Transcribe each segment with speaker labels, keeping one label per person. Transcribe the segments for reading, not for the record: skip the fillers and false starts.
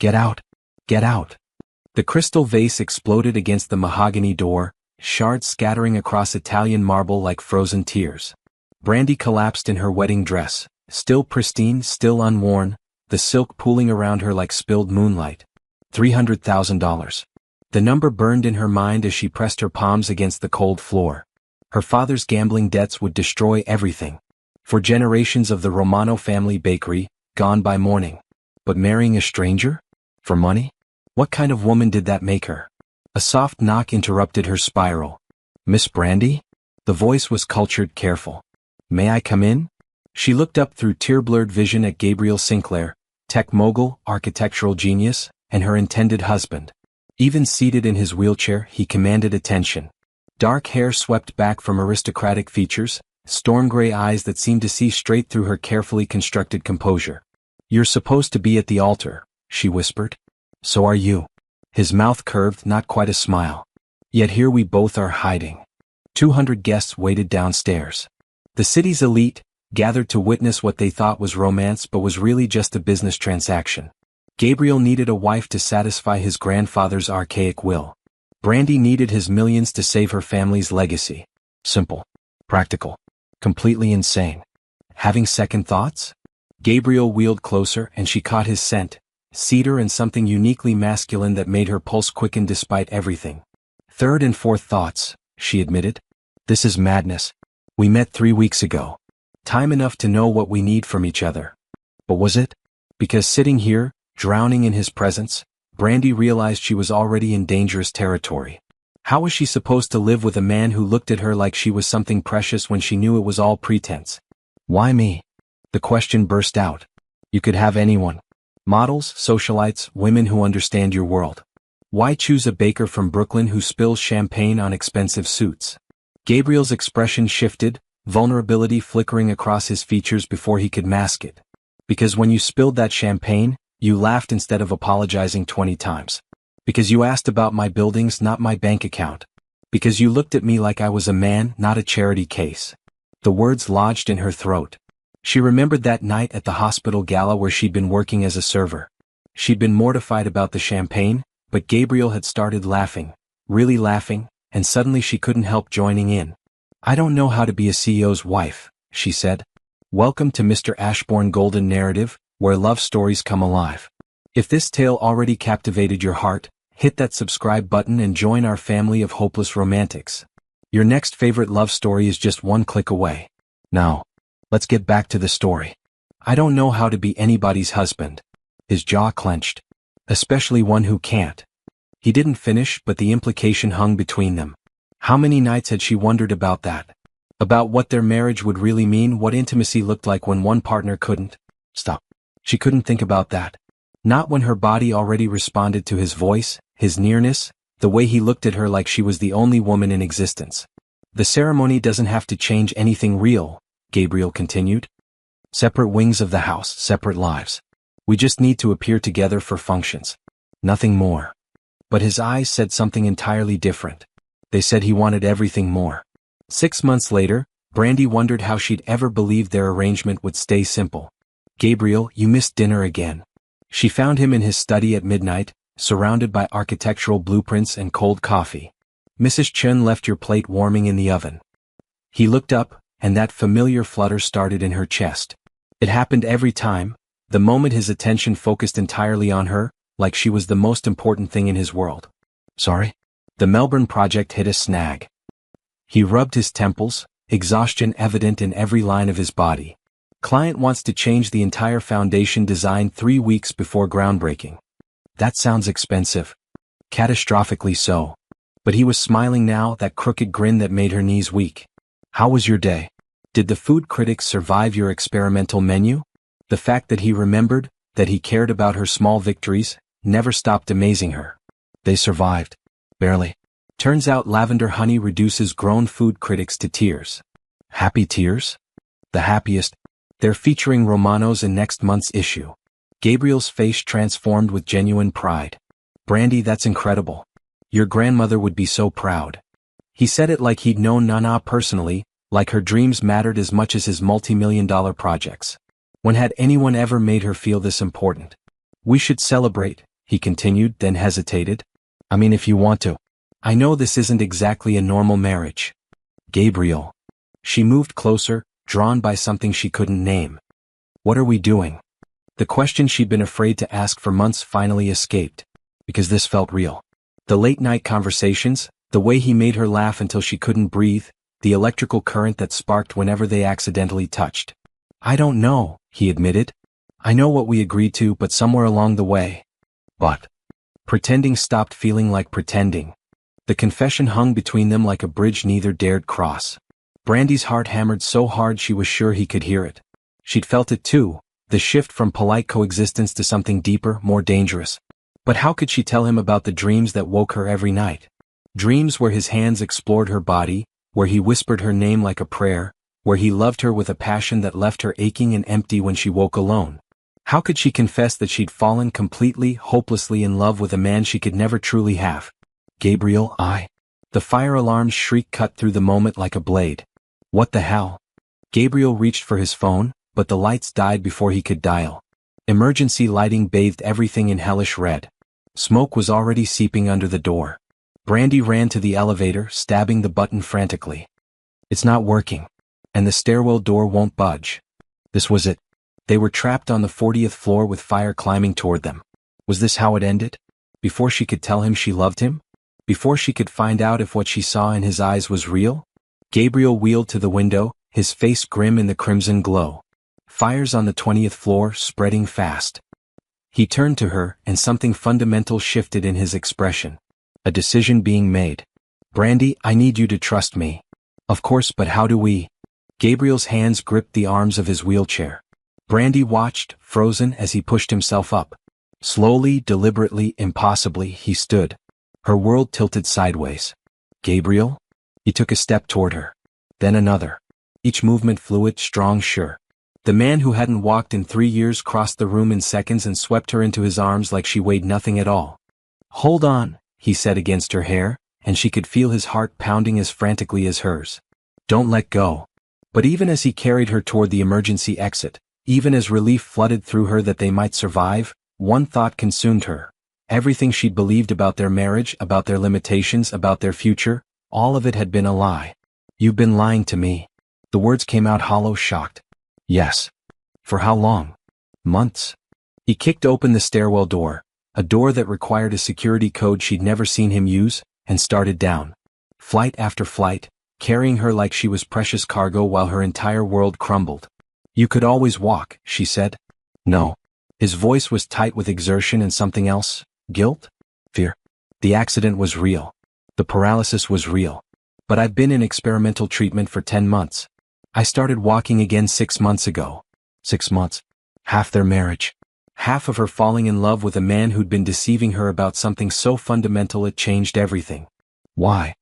Speaker 1: Get out! Get out! The crystal vase exploded against the mahogany door, shards scattering across Italian marble like frozen tears. Brandy collapsed in her wedding dress, still pristine, still unworn, the silk pooling around her like spilled moonlight. $300,000. The number burned in her mind as she pressed her palms against the cold floor. Her father's gambling debts would destroy everything. For generations of the Romano family bakery, gone by morning. But marrying a stranger? For money? What kind of woman did that make her? A soft knock interrupted her spiral. Miss Brandy? The voice was cultured, careful. May I come in? She looked up through tear-blurred vision at Gabriel Sinclair, tech mogul, architectural genius, and her intended husband. Even seated in his wheelchair, he commanded attention. Dark hair swept back from aristocratic features, storm-gray eyes that seemed to see straight through her carefully constructed composure. You're supposed to be at the altar, she whispered. So are you. His mouth curved, not quite a smile. Yet here we both are hiding. 200 guests waited downstairs. The city's elite, gathered to witness what they thought was romance but was really just a business transaction. Gabriel needed a wife to satisfy his grandfather's archaic will. Brandy needed his millions to save her family's legacy. Simple. Practical. Completely insane. Having second thoughts? Gabriel wheeled closer and she caught his scent, cedar and something uniquely masculine that made her pulse quicken despite everything. Third and fourth thoughts, she admitted. This is madness. We met 3 weeks ago. Time enough to know what we need from each other. But was it? Because sitting here, drowning in his presence, Brandy realized she was already in dangerous territory. How was she supposed to live with a man who looked at her like she was something precious when she knew it was all pretense? Why me? The question burst out. You could have anyone. Models, socialites, women who understand your world. Why choose a baker from Brooklyn who spills champagne on expensive suits? Gabriel's expression shifted, vulnerability flickering across his features before he could mask it. Because when you spilled that champagne, you laughed instead of apologizing 20 times. Because you asked about my buildings, not my bank account. Because you looked at me like I was a man, not a charity case. The words lodged in her throat. She remembered that night at the hospital gala where she'd been working as a server. She'd been mortified about the champagne, but Gabriel had started laughing, really laughing, and suddenly she couldn't help joining in. I don't know how to be a CEO's wife, she said. Welcome to Mr. Ashbourne Golden Narrative, where love stories come alive. If this tale already captivated your heart, hit that subscribe button and join our family of hopeless romantics. Your next favorite love story is just one click away. Now, let's get back to the story. I don't know how to be anybody's husband. His jaw clenched. Especially one who can't. He didn't finish, but the implication hung between them. How many nights had she wondered about that? About what their marriage would really mean, what intimacy looked like when one partner couldn't. Stop. She couldn't think about that. Not when her body already responded to his voice, his nearness, the way he looked at her like she was the only woman in existence. The ceremony doesn't have to change anything real, Gabriel continued. Separate wings of the house, separate lives. We just need to appear together for functions. Nothing more. But his eyes said something entirely different. They said he wanted everything more. 6 months later, Brandy wondered how she'd ever believed their arrangement would stay simple. Gabriel, you missed dinner again. She found him in his study at midnight, surrounded by architectural blueprints and cold coffee. Mrs. Chun left your plate warming in the oven. He looked up, and that familiar flutter started in her chest. It happened every time, the moment his attention focused entirely on her, like she was the most important thing in his world. Sorry? The Melbourne project hit a snag. He rubbed his temples, exhaustion evident in every line of his body. Client wants to change the entire foundation design 3 weeks before groundbreaking. That sounds expensive. Catastrophically so. But he was smiling now, that crooked grin that made her knees weak. How was your day? Did the food critics survive your experimental menu? The fact that he remembered, that he cared about her small victories, never stopped amazing her. They survived. Barely. Turns out lavender honey reduces grown food critics to tears. Happy tears? The happiest. They're featuring Romanos in next month's issue. Gabriel's face transformed with genuine pride. Brandy, that's incredible. Your grandmother would be so proud. He said it like he'd known Nana personally, like her dreams mattered as much as his multi-million-dollar projects. When had anyone ever made her feel this important? We should celebrate, he continued, then hesitated. I mean, if you want to. I know this isn't exactly a normal marriage. Gabriel. She moved closer, drawn by something she couldn't name. What are we doing? The question she'd been afraid to ask for months finally escaped. Because this felt real. The late-night conversations, the way he made her laugh until she couldn't breathe, the electrical current that sparked whenever they accidentally touched. I don't know, he admitted. I know what we agreed to, but somewhere along the way. But. Pretending stopped feeling like pretending. The confession hung between them like a bridge neither dared cross. Brandy's heart hammered so hard she was sure he could hear it. She'd felt it too, the shift from polite coexistence to something deeper, more dangerous. But how could she tell him about the dreams that woke her every night? Dreams where his hands explored her body, where he whispered her name like a prayer, where he loved her with a passion that left her aching and empty when she woke alone. How could she confess that she'd fallen completely, hopelessly in love with a man she could never truly have? Gabriel, The fire alarm's shriek cut through the moment like a blade. What the hell? Gabriel reached for his phone, but the lights died before he could dial. Emergency lighting bathed everything in hellish red. Smoke was already seeping under the door. Brandy ran to the elevator, stabbing the button frantically. It's not working. And the stairwell door won't budge. This was it. They were trapped on the 40th floor with fire climbing toward them. Was this how it ended? Before she could tell him she loved him? Before she could find out if what she saw in his eyes was real? Gabriel wheeled to the window, his face grim in the crimson glow. Fires on the 20th floor, spreading fast. He turned to her, and something fundamental shifted in his expression. A decision being made. Brandy, I need you to trust me. Of course, but how do we? Gabriel's hands gripped the arms of his wheelchair. Brandy watched, frozen, as he pushed himself up. Slowly, deliberately, impossibly, he stood. Her world tilted sideways. Gabriel? He took a step toward her. Then another. Each movement fluid, strong, sure. The man who hadn't walked in 3 years crossed the room in seconds and swept her into his arms like she weighed nothing at all. Hold on, he said against her hair, and she could feel his heart pounding as frantically as hers. Don't let go. But even as he carried her toward the emergency exit, even as relief flooded through her that they might survive, one thought consumed her. Everything she'd believed about their marriage, about their limitations, about their future, all of it had been a lie. You've been lying to me. The words came out hollow, shocked. Yes. For how long? Months. He kicked open the stairwell door, a door that required a security code she'd never seen him use, and started down. Flight after flight, carrying her like she was precious cargo while her entire world crumbled. You could always walk, she said. No. His voice was tight with exertion and something else. Guilt? Fear. The accident was real. The paralysis was real. But I've been in experimental treatment for 10 months. I started walking again 6 months ago. 6 months. Half their marriage. Half of her falling in love with a man who'd been deceiving her about something so fundamental it changed everything. Why?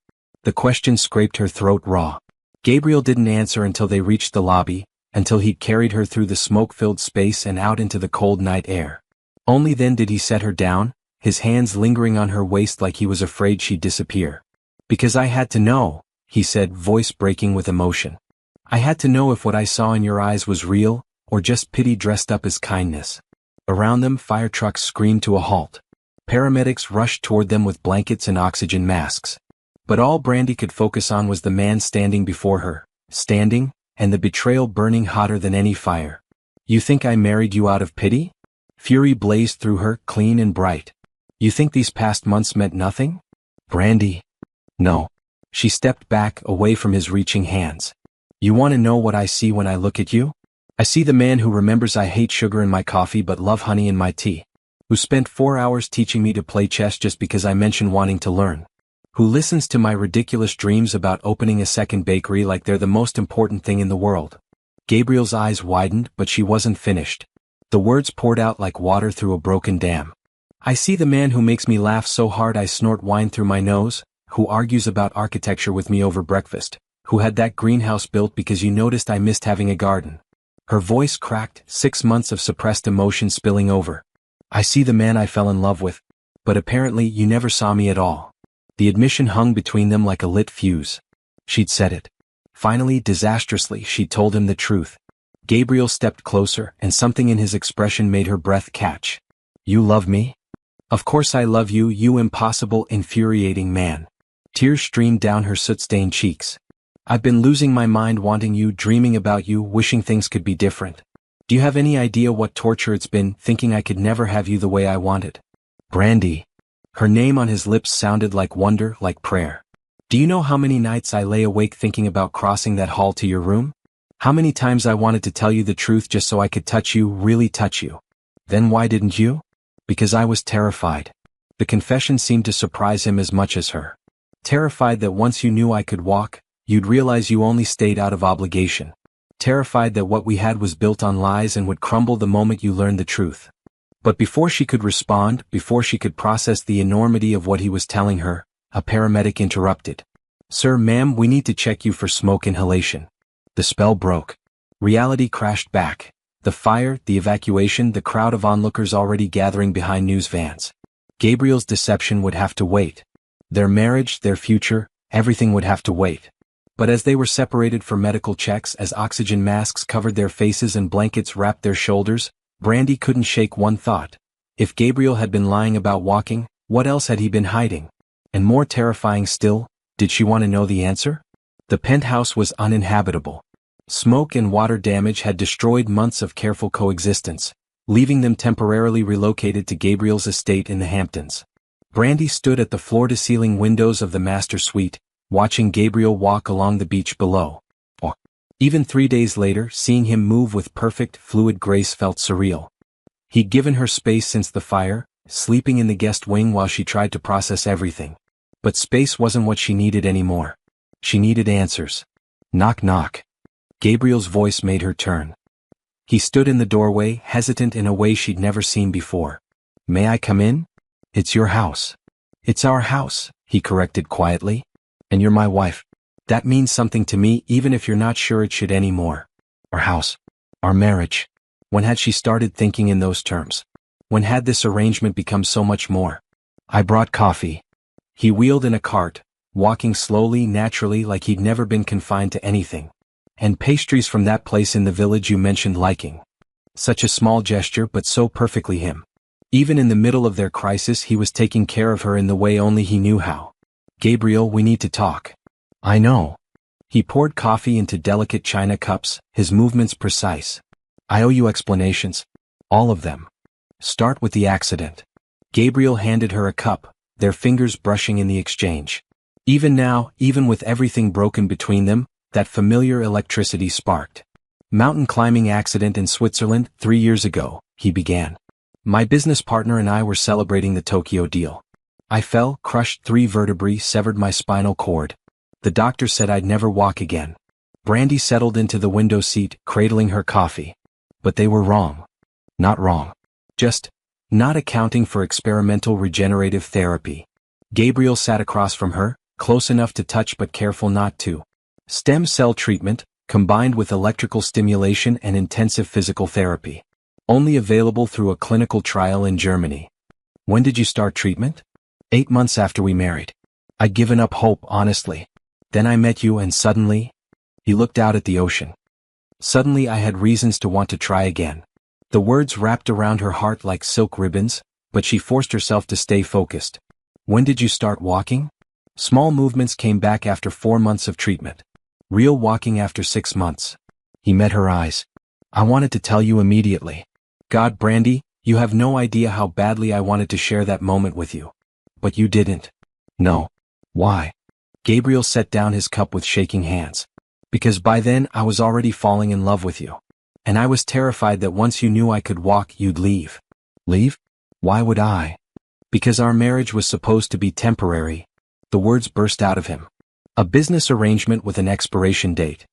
Speaker 1: The question scraped her throat raw. Gabriel didn't answer until they reached the lobby, until he'd carried her through the smoke-filled space and out into the cold night air. Only then did he set her down, his hands lingering on her waist like he was afraid she'd disappear. Because I had to know, he said, voice breaking with emotion. I had to know if what I saw in your eyes was real, or just pity dressed up as kindness. Around them, fire trucks screamed to a halt. Paramedics rushed toward them with blankets and oxygen masks. But all Brandy could focus on was the man standing before her, standing, and the betrayal burning hotter than any fire. You think I married you out of pity? Fury blazed through her, clean and bright. You think these past months meant nothing? Brandy. No. She stepped back, away from his reaching hands. You want to know what I see when I look at you? I see the man who remembers I hate sugar in my coffee but love honey in my tea. Who spent 4 hours teaching me to play chess just because I mentioned wanting to learn. Who listens to my ridiculous dreams about opening a second bakery like they're the most important thing in the world. Gabriel's eyes widened, but she wasn't finished. The words poured out like water through a broken dam. I see the man who makes me laugh so hard I snort wine through my nose, who argues about architecture with me over breakfast, who had that greenhouse built because you noticed I missed having a garden. Her voice cracked, 6 months of suppressed emotion spilling over. I see the man I fell in love with. But apparently you never saw me at all. The admission hung between them like a lit fuse. She'd said it. Finally, disastrously, she'd told him the truth. Gabriel stepped closer, and something in his expression made her breath catch. You love me? Of course I love you, you impossible, infuriating man. Tears streamed down her soot-stained cheeks. I've been losing my mind wanting you, dreaming about you, wishing things could be different. Do you have any idea what torture it's been, thinking I could never have you the way I wanted? Brandy. Her name on his lips sounded like wonder, like prayer. Do you know how many nights I lay awake thinking about crossing that hall to your room? How many times I wanted to tell you the truth just so I could touch you, really touch you? Then why didn't you? Because I was terrified. The confession seemed to surprise him as much as her. Terrified that once you knew I could walk, you'd realize you only stayed out of obligation. Terrified that what we had was built on lies and would crumble the moment you learned the truth. But before she could respond, before she could process the enormity of what he was telling her, a paramedic interrupted. Sir, ma'am, we need to check you for smoke inhalation. The spell broke. Reality crashed back. The fire, the evacuation, the crowd of onlookers already gathering behind news vans. Gabriel's deception would have to wait. Their marriage, their future, everything would have to wait. But as they were separated for medical checks, as oxygen masks covered their faces and blankets wrapped their shoulders, Brandy couldn't shake one thought. If Gabriel had been lying about walking, what else had he been hiding? And more terrifying still, did she want to know the answer? The penthouse was uninhabitable. Smoke and water damage had destroyed months of careful coexistence, leaving them temporarily relocated to Gabriel's estate in the Hamptons. Brandy stood at the floor-to-ceiling windows of the master suite, watching Gabriel walk along the beach below. Even 3 days later, seeing him move with perfect, fluid grace felt surreal. He'd given her space since the fire, sleeping in the guest wing while she tried to process everything. But space wasn't what she needed anymore. She needed answers. Knock knock. Gabriel's voice made her turn. He stood in the doorway, hesitant in a way she'd never seen before. May I come in? It's your house. It's our house, he corrected quietly. And you're my wife. That means something to me even if you're not sure it should anymore. Our house. Our marriage. When had she started thinking in those terms? When had this arrangement become so much more? I brought coffee. He wheeled in a cart, walking slowly, naturally, like he'd never been confined to anything. And pastries from that place in the village you mentioned liking. Such a small gesture, but so perfectly him. Even in the middle of their crisis, he was taking care of her in the way only he knew how. Gabriel, we need to talk. I know. He poured coffee into delicate china cups, his movements precise. I owe you explanations. All of them. Start with the accident. Gabriel handed her a cup, their fingers brushing in the exchange. Even now, even with everything broken between them, that familiar electricity sparked. Mountain climbing accident in Switzerland 3 years ago, he began. My business partner and I were celebrating the Tokyo deal. I fell, crushed 3 vertebrae, severed my spinal cord. The doctor said I'd never walk again. Brandy settled into the window seat, cradling her coffee. But they were wrong. Not wrong. Just not accounting for experimental regenerative therapy. Gabriel sat across from her, close enough to touch but careful not to. Stem cell treatment, combined with electrical stimulation and intensive physical therapy. Only available through a clinical trial in Germany. When did you start treatment? 8 months after we married. I'd given up hope, honestly. Then I met you and suddenly... He looked out at the ocean. Suddenly I had reasons to want to try again. The words wrapped around her heart like silk ribbons, but she forced herself to stay focused. When did you start walking? Small movements came back after 4 months of treatment. Real walking after 6 months. He met her eyes. I wanted to tell you immediately. God, Brandy, you have no idea how badly I wanted to share that moment with you. But you didn't. No. Why? Gabriel set down his cup with shaking hands. Because by then I was already falling in love with you. And I was terrified that once you knew I could walk, you'd leave. Leave? Why would I? Because our marriage was supposed to be temporary. The words burst out of him. A business arrangement with an expiration date.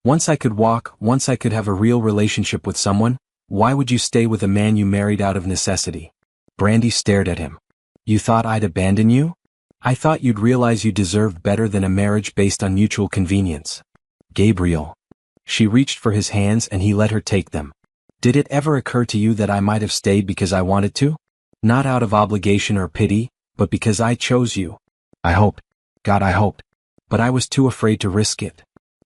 Speaker 1: Once I could walk, once I could have a real relationship with someone, why would you stay with a man you married out of necessity? Brandy stared at him. You thought I'd abandon you? I thought you'd realize you deserved better than a marriage based on mutual convenience. Gabriel. She reached for his hands and he let her take them. Did it ever occur to you that I might have stayed because I wanted to? Not out of obligation or pity, but because I chose you. I hoped. God, I hoped. But I was too afraid to risk it.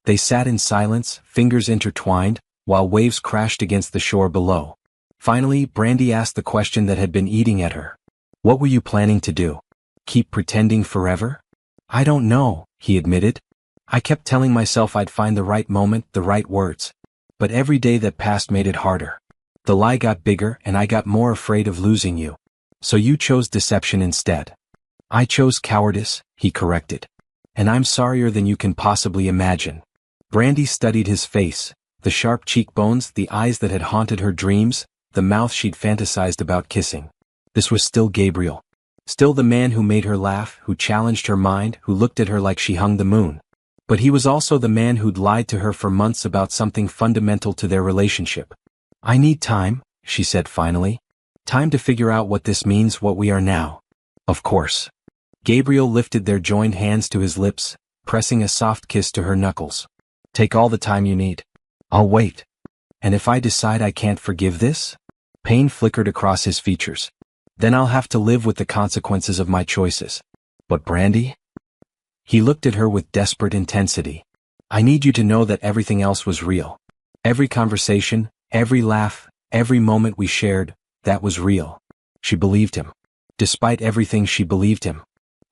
Speaker 1: They sat in silence, fingers intertwined, while waves crashed against the shore below. Finally, Brandy asked the question that had been eating at her. What were you planning to do? Keep pretending forever? I don't know, he admitted. I kept telling myself I'd find the right moment, the right words. But every day that passed made it harder. The lie got bigger and I got more afraid of losing you. So you chose deception instead. I chose cowardice, he corrected. And I'm sorrier than you can possibly imagine. Brandy studied his face, the sharp cheekbones, the eyes that had haunted her dreams, the mouth she'd fantasized about kissing. This was still Gabriel. Still the man who made her laugh, who challenged her mind, who looked at her like she hung the moon. But he was also the man who'd lied to her for months about something fundamental to their relationship. I need time, she said finally. Time to figure out what this means, what we are now. Of course. Gabriel lifted their joined hands to his lips, pressing a soft kiss to her knuckles. Take all the time you need. I'll wait. And if I decide I can't forgive this? Pain flickered across his features. Then I'll have to live with the consequences of my choices. But Brandy? He looked at her with desperate intensity. I need you to know that everything else was real. Every conversation, every laugh, every moment we shared, that was real. She believed him. Despite everything, she believed him.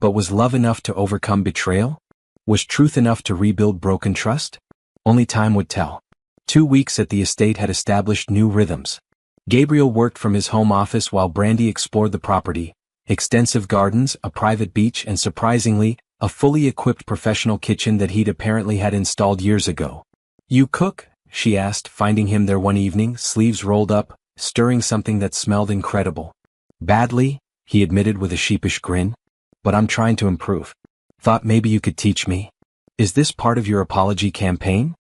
Speaker 1: But was love enough to overcome betrayal? Was truth enough to rebuild broken trust? Only time would tell. 2 weeks at the estate had established new rhythms. Gabriel worked from his home office while Brandy explored the property. Extensive gardens, a private beach, and surprisingly, a fully equipped professional kitchen that he'd apparently had installed years ago. You cook? She asked, finding him there one evening, sleeves rolled up, stirring something that smelled incredible. Badly, he admitted with a sheepish grin. But I'm trying to improve. Thought maybe you could teach me. Is this part of your apology campaign?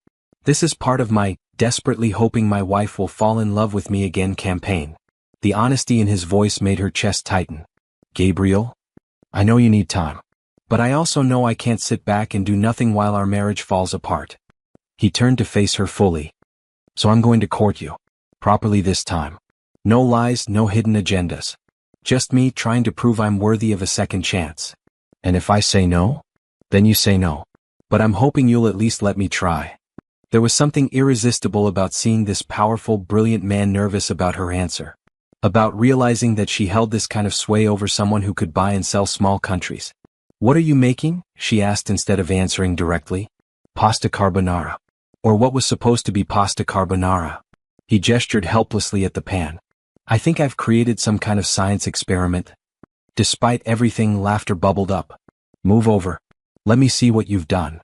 Speaker 1: This is part of my, desperately hoping my wife will fall in love with me again campaign. The honesty in his voice made her chest tighten. Gabriel? I know you need time. But I also know I can't sit back and do nothing while our marriage falls apart. He turned to face her fully. So I'm going to court you. Properly this time. No lies, no hidden agendas. Just me trying to prove I'm worthy of a second chance. And if I say no? Then you say no. But I'm hoping you'll at least let me try. There was something irresistible about seeing this powerful, brilliant man nervous about her answer. About realizing that she held this kind of sway over someone who could buy and sell small countries. What are you making? She asked instead of answering directly. Pasta carbonara. Or what was supposed to be pasta carbonara. He gestured helplessly at the pan. I think I've created some kind of science experiment. Despite everything, laughter bubbled up. Move over. Let me see what you've done.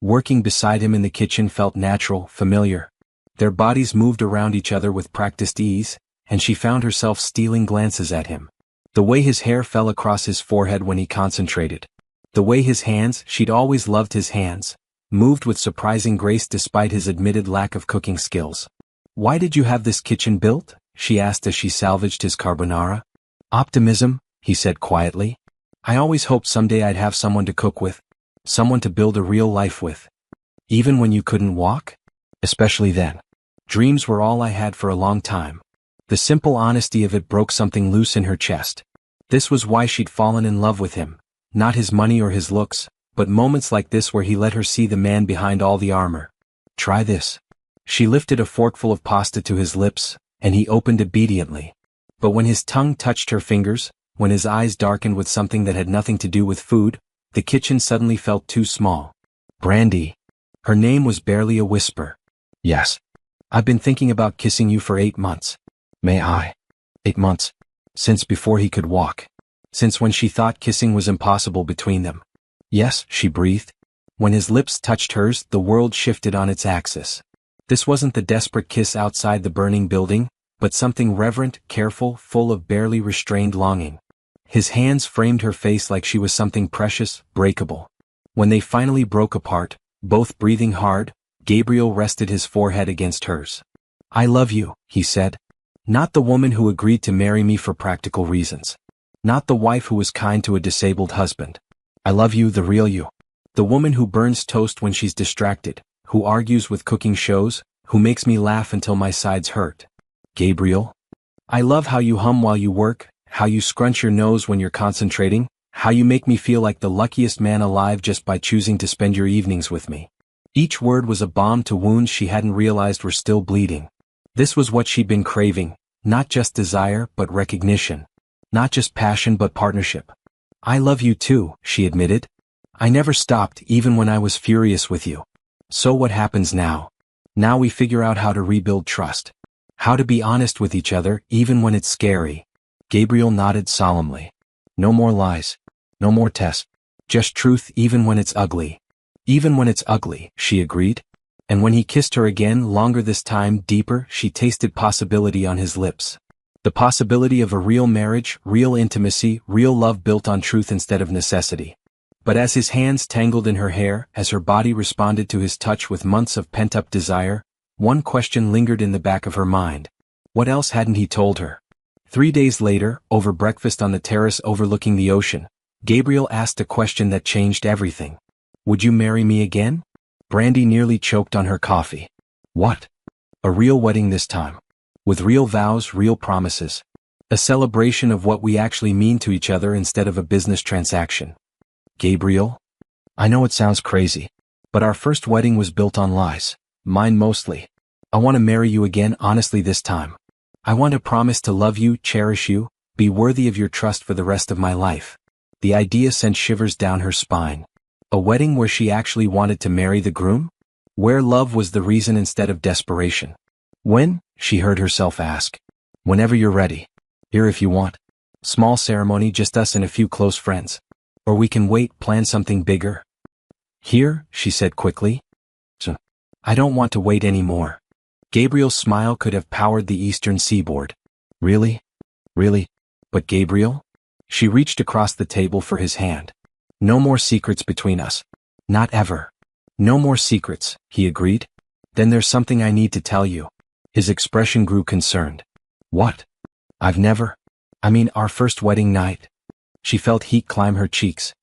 Speaker 1: Working beside him in the kitchen felt natural, familiar. Their bodies moved around each other with practiced ease, and she found herself stealing glances at him. The way his hair fell across his forehead when he concentrated. The way his hands, she'd always loved his hands, moved with surprising grace despite his admitted lack of cooking skills. Why did you have this kitchen built? She asked as she salvaged his carbonara. Optimism, he said quietly. I always hoped someday I'd have someone to cook with. Someone to build a real life with. Even when you couldn't walk? Especially then. Dreams were all I had for a long time. The simple honesty of it broke something loose in her chest. This was why she'd fallen in love with him. Not his money or his looks, but moments like this where he let her see the man behind all the armor. Try this. She lifted a forkful of pasta to his lips, and he opened obediently. But when his tongue touched her fingers, when his eyes darkened with something that had nothing to do with food, the kitchen suddenly felt too small. Brandy. Her name was barely a whisper. Yes. I've been thinking about kissing you for 8 months. May I? 8 months. Since before he could walk. Since when she thought kissing was impossible between them. Yes, she breathed. When his lips touched hers, the world shifted on its axis. This wasn't the desperate kiss outside the burning building, but something reverent, careful, full of barely restrained longing. His hands framed her face like she was something precious, breakable. When they finally broke apart, both breathing hard, Gabriel rested his forehead against hers. I love you, he said. Not the woman who agreed to marry me for practical reasons. Not the wife who was kind to a disabled husband. I love you, the real you. The woman who burns toast when she's distracted, who argues with cooking shows, who makes me laugh until my sides hurt. Gabriel? I love how you hum while you work, how you scrunch your nose when you're concentrating, how you make me feel like the luckiest man alive just by choosing to spend your evenings with me. Each word was a balm to wounds she hadn't realized were still bleeding. This was what she'd been craving, not just desire but recognition. Not just passion but partnership. I love you too, she admitted. I never stopped even when I was furious with you. So what happens now? Now we figure out how to rebuild trust. How to be honest with each other even when it's scary. Gabriel nodded solemnly. No more lies. No more tests. Just truth even when it's ugly. Even when it's ugly, she agreed. And when he kissed her again, longer this time, deeper, she tasted possibility on his lips. The possibility of a real marriage, real intimacy, real love built on truth instead of necessity. But as his hands tangled in her hair, as her body responded to his touch with months of pent-up desire, one question lingered in the back of her mind. What else hadn't he told her? 3 days later, over breakfast on the terrace overlooking the ocean, Gabriel asked a question that changed everything. Would you marry me again? Brandy nearly choked on her coffee. What? A real wedding this time. With real vows, real promises. A celebration of what we actually mean to each other instead of a business transaction. Gabriel? I know it sounds crazy, but our first wedding was built on lies. Mine mostly. I want to marry you again honestly this time. I want to promise to love you, cherish you, be worthy of your trust for the rest of my life. The idea sent shivers down her spine. A wedding where she actually wanted to marry the groom? Where love was the reason instead of desperation. When? She heard herself ask. Whenever you're ready. Here if you want. Small ceremony, just us and a few close friends. Or we can wait, plan something bigger. Here, she said quickly. So, I don't want to wait anymore. Gabriel's smile could have powered the eastern seaboard. Really? Really? But Gabriel? She reached across the table for his hand. No more secrets between us. Not ever. No more secrets, he agreed. Then there's something I need to tell you. His expression grew concerned. What? I've never. I mean, our first wedding night. She felt heat climb her cheeks.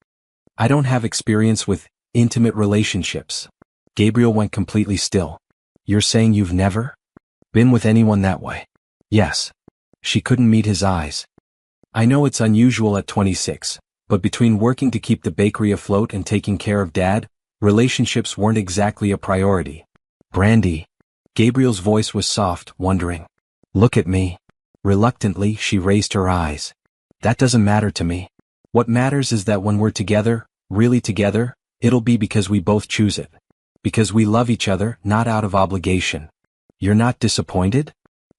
Speaker 1: I don't have experience with intimate relationships. Gabriel went completely still. You're saying you've never been with anyone that way? Yes. She couldn't meet his eyes. I know it's unusual at 26, but between working to keep the bakery afloat and taking care of Dad, relationships weren't exactly a priority. Brandy. Gabriel's voice was soft, wondering. Look at me. Reluctantly, she raised her eyes. That doesn't matter to me. What matters is that when we're together, really together, it'll be because we both choose it. Because we love each other, not out of obligation. You're not disappointed?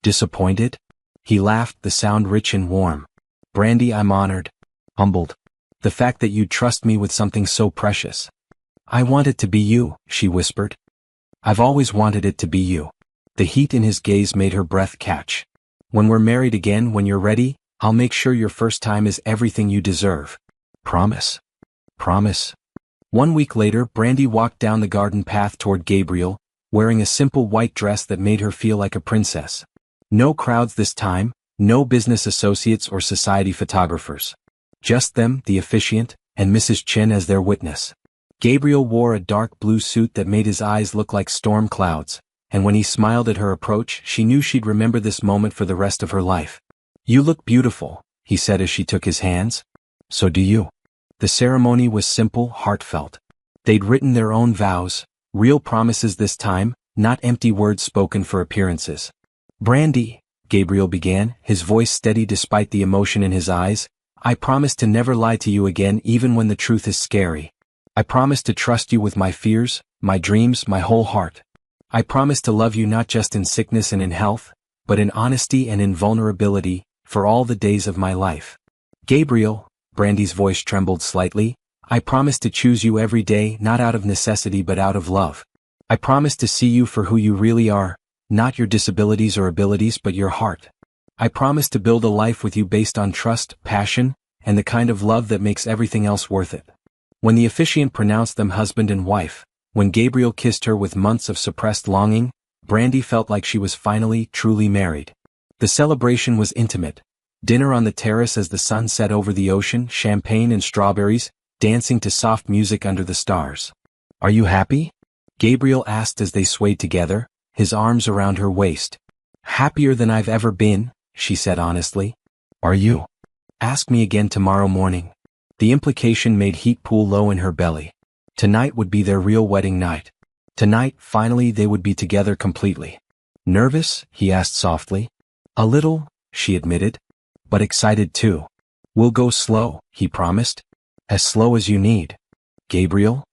Speaker 1: Disappointed? He laughed, the sound rich and warm. Brandy, I'm honored. Humbled. The fact that you'd trust me with something so precious. I want it to be you, she whispered. I've always wanted it to be you. The heat in his gaze made her breath catch. When we're married again, when you're ready, I'll make sure your first time is everything you deserve. Promise? Promise? 1 week later, Brandy walked down the garden path toward Gabriel, wearing a simple white dress that made her feel like a princess. No crowds this time, no business associates or society photographers. Just them, the officiant, and Mrs. Chin as their witness. Gabriel wore a dark blue suit that made his eyes look like storm clouds, and when he smiled at her approach, she knew she'd remember this moment for the rest of her life. You look beautiful, he said as she took his hands. So do you. The ceremony was simple, heartfelt. They'd written their own vows, real promises this time, not empty words spoken for appearances. Brandy, Gabriel began, his voice steady despite the emotion in his eyes, I promise to never lie to you again even when the truth is scary. I promise to trust you with my fears, my dreams, my whole heart. I promise to love you not just in sickness and in health, but in honesty and in vulnerability, for all the days of my life. Gabriel, Brandy's voice trembled slightly, I promise to choose you every day, not out of necessity but out of love. I promise to see you for who you really are, not your disabilities or abilities but your heart. I promise to build a life with you based on trust, passion, and the kind of love that makes everything else worth it. When the officiant pronounced them husband and wife, when Gabriel kissed her with months of suppressed longing, Brandy felt like she was finally, truly married. The celebration was intimate. Dinner on the terrace as the sun set over the ocean, champagne and strawberries, dancing to soft music under the stars. Are you happy? Gabriel asked as they swayed together, his arms around her waist. Happier than I've ever been, she said honestly. Are you? Ask me again tomorrow morning. The implication made heat pool low in her belly. Tonight would be their real wedding night. Tonight, finally, they would be together completely. Nervous? He asked softly. A little, she admitted. But excited too. We'll go slow, he promised. As slow as you need. Gabriel?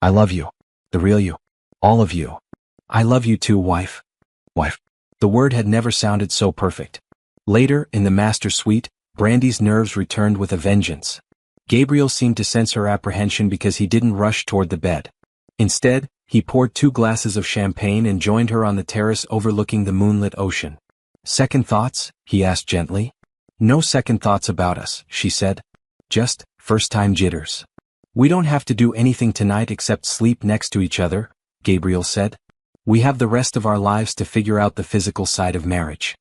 Speaker 1: I love you. The real you. All of you. I love you too, wife. Wife. The word had never sounded so perfect. Later, in the master suite, Brandy's nerves returned with a vengeance. Gabriel seemed to sense her apprehension because he didn't rush toward the bed. Instead, he poured 2 glasses of champagne and joined her on the terrace overlooking the moonlit ocean. Second thoughts? He asked gently. No second thoughts about us, she said. Just, first-time jitters. We don't have to do anything tonight except sleep next to each other, Gabriel said. We have the rest of our lives to figure out the physical side of marriage.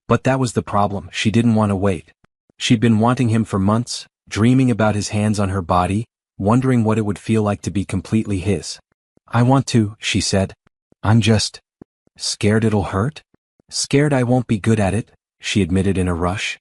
Speaker 1: But that was the problem, she didn't want to wait. She'd been wanting him for months, dreaming about his hands on her body, wondering what it would feel like to be completely his. I want to, she said. I'm just scared it'll hurt? Scared I won't be good at it, she admitted in a rush.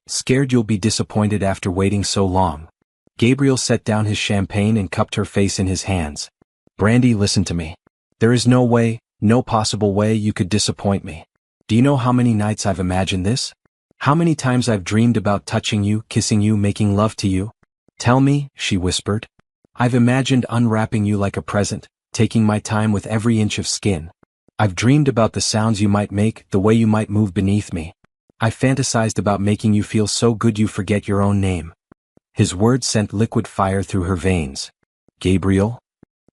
Speaker 1: Scared you'll be disappointed after waiting so long. Gabriel set down his champagne and cupped her face in his hands. Brandy, listen to me. There is no way, no possible way you could disappoint me. Do you know how many nights I've imagined this? How many times I've dreamed about touching you, kissing you, making love to you? Tell me, she whispered. I've imagined unwrapping you like a present, taking my time with every inch of skin. I've dreamed about the sounds you might make, the way you might move beneath me. I fantasized about making you feel so good you forget your own name. His words sent liquid fire through her veins. Gabriel?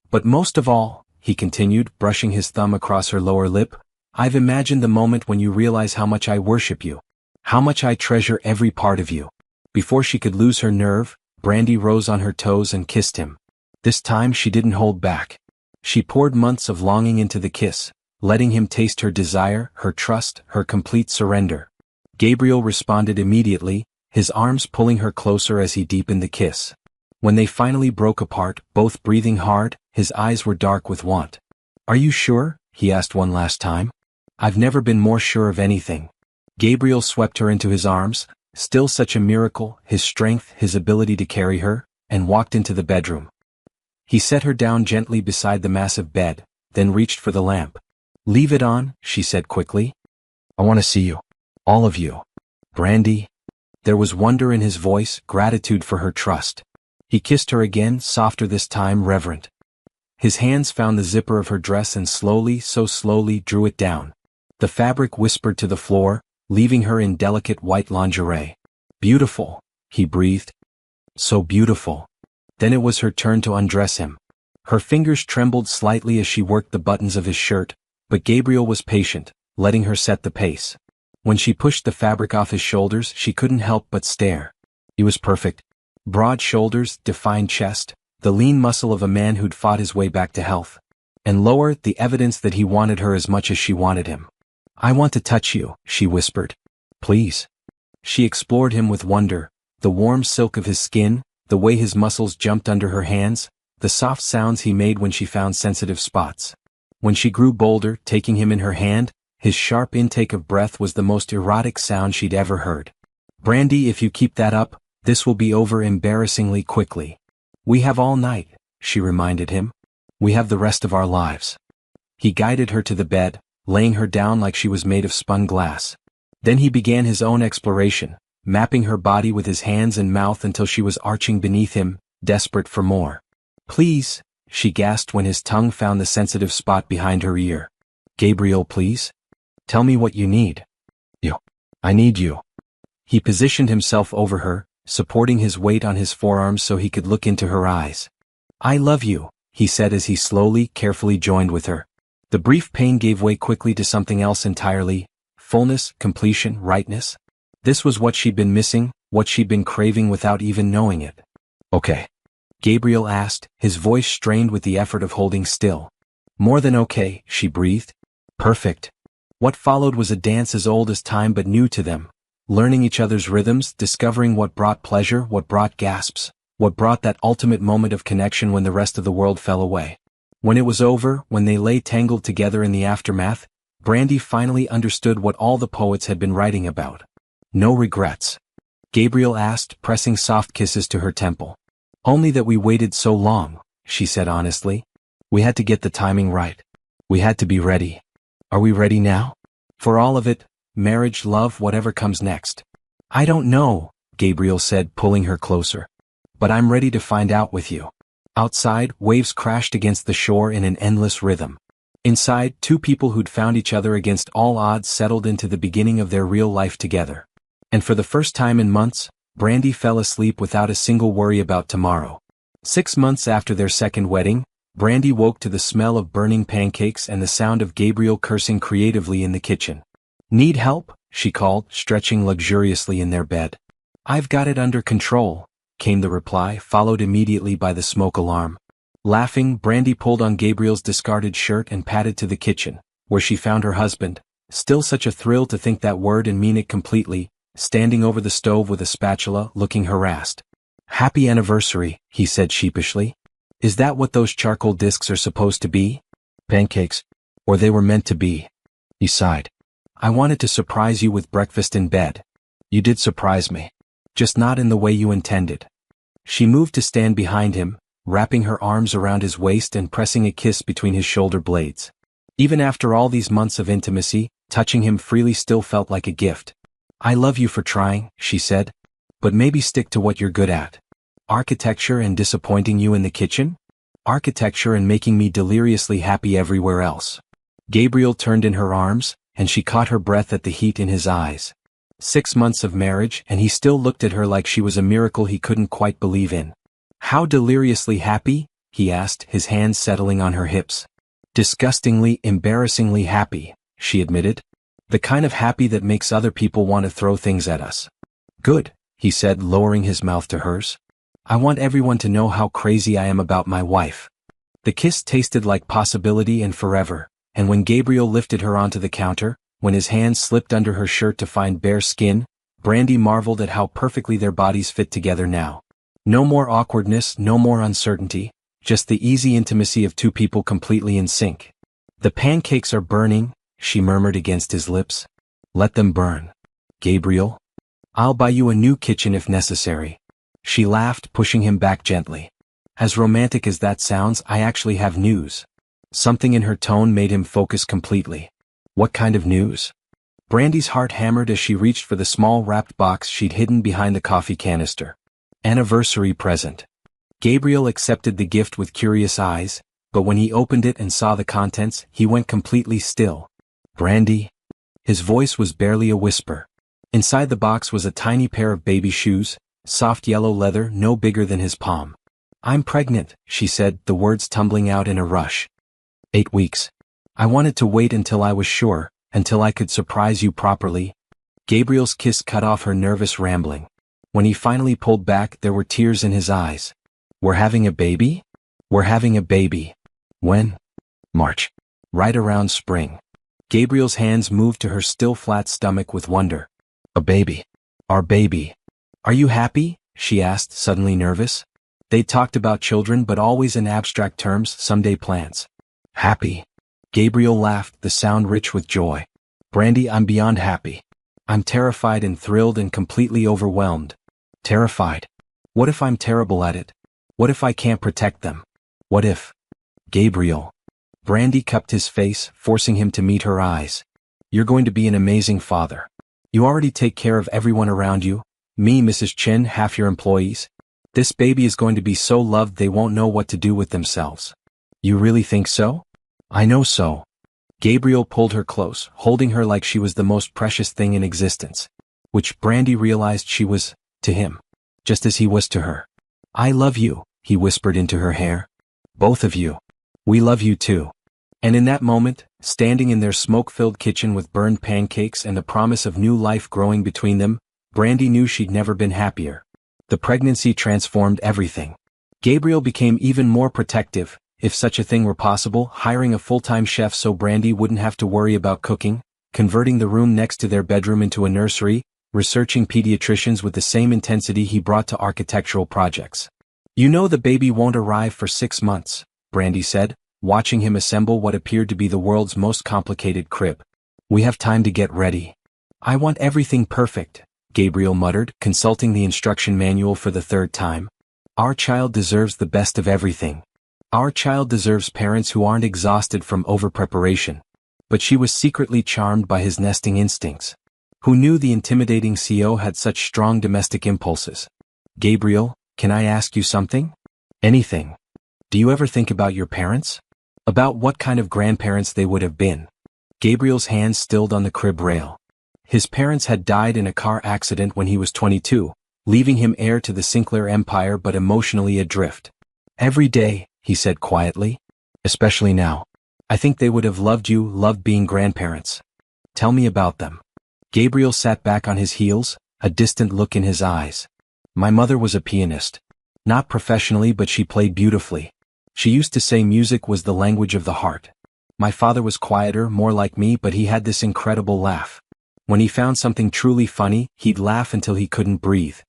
Speaker 1: But most of all, he continued, brushing his thumb across her lower lip, I've imagined the moment when you realize how much I worship you. How much I treasure every part of you. Before she could lose her nerve, Brandy rose on her toes and kissed him. This time she didn't hold back. She poured months of longing into the kiss, letting him taste her desire, her trust, her complete surrender. Gabriel responded immediately, his arms pulling her closer as he deepened the kiss. When they finally broke apart, both breathing hard, his eyes were dark with want. Are you sure? He asked one last time. I've never been more sure of anything. Gabriel swept her into his arms, still such a miracle, his strength, his ability to carry her, and walked into the bedroom. He set her down gently beside the massive bed, then reached for the lamp. Leave it on, she said quickly. I want to see you. All of you. Brandy. There was wonder in his voice, gratitude for her trust. He kissed her again, softer this time, reverent. His hands found the zipper of her dress and slowly, so slowly, drew it down. The fabric whispered to the floor, leaving her in delicate white lingerie. Beautiful, he breathed. So beautiful. Then it was her turn to undress him. Her fingers trembled slightly as she worked the buttons of his shirt, but Gabriel was patient, letting her set the pace. When she pushed the fabric off his shoulders, she couldn't help but stare. He was perfect. Broad shoulders, defined chest, the lean muscle of a man who'd fought his way back to health. And lower, the evidence that he wanted her as much as she wanted him. I want to touch you, she whispered. Please. She explored him with wonder, the warm silk of his skin, the way his muscles jumped under her hands, the soft sounds he made when she found sensitive spots. When she grew bolder, taking him in her hand, his sharp intake of breath was the most erotic sound she'd ever heard. Brandy, if you keep that up, this will be over embarrassingly quickly. We have all night, she reminded him. We have the rest of our lives. He guided her to the bed, laying her down like she was made of spun glass. Then he began his own exploration, mapping her body with his hands and mouth until she was arching beneath him, desperate for more. Please, she gasped when his tongue found the sensitive spot behind her ear. Gabriel, please? Tell me what you need. You. I need you. He positioned himself over her, supporting his weight on his forearms so he could look into her eyes. I love you, he said as he slowly, carefully joined with her. The brief pain gave way quickly to something else entirely, fullness, completion, rightness. This was what she'd been missing, what she'd been craving without even knowing it. Okay. Gabriel asked, his voice strained with the effort of holding still. More than okay, she breathed. Perfect. What followed was a dance as old as time but new to them, learning each other's rhythms, discovering what brought pleasure, what brought gasps, what brought that ultimate moment of connection when the rest of the world fell away. When it was over, when they lay tangled together in the aftermath, Brandy finally understood what all the poets had been writing about. No regrets. Gabriel asked, pressing soft kisses to her temple. Only that we waited so long, she said honestly. We had to get the timing right. We had to be ready. Are we ready now? For all of it, marriage, love, whatever comes next. I don't know, Gabriel said, pulling her closer. But I'm ready to find out with you. Outside, waves crashed against the shore in an endless rhythm. Inside, two people who'd found each other against all odds settled into the beginning of their real life together. And for the first time in months, Brandy fell asleep without a single worry about tomorrow. 6 months after their second wedding, Brandy woke to the smell of burning pancakes and the sound of Gabriel cursing creatively in the kitchen. "Need help?" she called, stretching luxuriously in their bed. "I've got it under control," came the reply, followed immediately by the smoke alarm. Laughing, Brandy pulled on Gabriel's discarded shirt and padded to the kitchen, where she found her husband, still such a thrill to think that word and mean it completely, standing over the stove with a spatula, looking harassed. "Happy anniversary," he said sheepishly. "Is that what those charcoal discs are supposed to be? Pancakes? Or they were meant to be?" He sighed. "I wanted to surprise you with breakfast in bed. You did surprise me. Just not in the way you intended." She moved to stand behind him, wrapping her arms around his waist and pressing a kiss between his shoulder blades. Even after all these months of intimacy, touching him freely still felt like a gift. "I love you for trying," she said. "But maybe stick to what you're good at. Architecture and disappointing you in the kitchen? Architecture and making me deliriously happy everywhere else." Gabriel turned in her arms, and she caught her breath at the heat in his eyes. 6 months of marriage, and he still looked at her like she was a miracle he couldn't quite believe in. "How deliriously happy?" he asked, his hands settling on her hips. "Disgustingly, embarrassingly happy," she admitted. "The kind of happy that makes other people want to throw things at us." "Good," he said, lowering his mouth to hers. "I want everyone to know how crazy I am about my wife." The kiss tasted like possibility and forever, and when Gabriel lifted her onto the counter, when his hands slipped under her shirt to find bare skin, Brandy marveled at how perfectly their bodies fit together now. No more awkwardness, no more uncertainty, just the easy intimacy of two people completely in sync. "The pancakes are burning," she murmured against his lips. "Let them burn. Gabriel. I'll buy you a new kitchen if necessary." She laughed, pushing him back gently. "As romantic as that sounds, I actually have news." Something in her tone made him focus completely. "What kind of news?" Brandy's heart hammered as she reached for the small wrapped box she'd hidden behind the coffee canister. "Anniversary present." Gabriel accepted the gift with curious eyes, but when he opened it and saw the contents, he went completely still. "Brandy?" His voice was barely a whisper. Inside the box was a tiny pair of baby shoes, soft yellow leather no bigger than his palm. "I'm pregnant," she said, the words tumbling out in a rush. 8 weeks. I wanted to wait until I was sure, until I could surprise you properly." Gabriel's kiss cut off her nervous rambling. When he finally pulled back, there were tears in his eyes. "We're having a baby?" "We're having a baby." "When?" "March. Right around spring." Gabriel's hands moved to her still flat stomach with wonder. "A baby. Our baby. Are you happy?" she asked, suddenly nervous. They talked about children but always in abstract terms, someday plans. "Happy?" Gabriel laughed, the sound rich with joy. "Brandy, I'm beyond happy. I'm terrified and thrilled and completely overwhelmed." "Terrified? What if I'm terrible at it? What if I can't protect them? What if—" "Gabriel." Brandy cupped his face, forcing him to meet her eyes. "You're going to be an amazing father. You already take care of everyone around you, me, Mrs. Chin, half your employees. This baby is going to be so loved they won't know what to do with themselves." "You really think so?" "I know so." Gabriel pulled her close, holding her like she was the most precious thing in existence. Which Brandy realized she was, to him. Just as he was to her. "I love you," he whispered into her hair. "Both of you. We love you too." And in that moment, standing in their smoke-filled kitchen with burned pancakes and the promise of new life growing between them, Brandy knew she'd never been happier. The pregnancy transformed everything. Gabriel became even more protective, if such a thing were possible, hiring a full-time chef so Brandy wouldn't have to worry about cooking, converting the room next to their bedroom into a nursery, researching pediatricians with the same intensity he brought to architectural projects. "You know the baby won't arrive for 6 months, Brandy said, watching him assemble what appeared to be the world's most complicated crib. "We have time to get ready." "I want everything perfect," Gabriel muttered, consulting the instruction manual for the 3rd time. "Our child deserves the best of everything. Our child deserves parents who aren't exhausted from over-preparation." But she was secretly charmed by his nesting instincts. Who knew the intimidating CO had such strong domestic impulses? Gabriel, can I ask you something? Anything. Do you ever think about your parents? About what kind of grandparents they would have been? Gabriel's hands stilled on the crib rail. His parents had died in a car accident when he was 22, leaving him heir to the Sinclair empire but emotionally adrift. Every day, he said quietly. Especially now. I think they would have loved you, loved being grandparents. Tell me about them. Gabriel sat back on his heels, a distant look in his eyes. My mother was a pianist. Not professionally, but she played beautifully. She used to say music was the language of the heart. My father was quieter, more like me, but he had this incredible laugh. When he found something truly funny, he'd laugh until he couldn't breathe.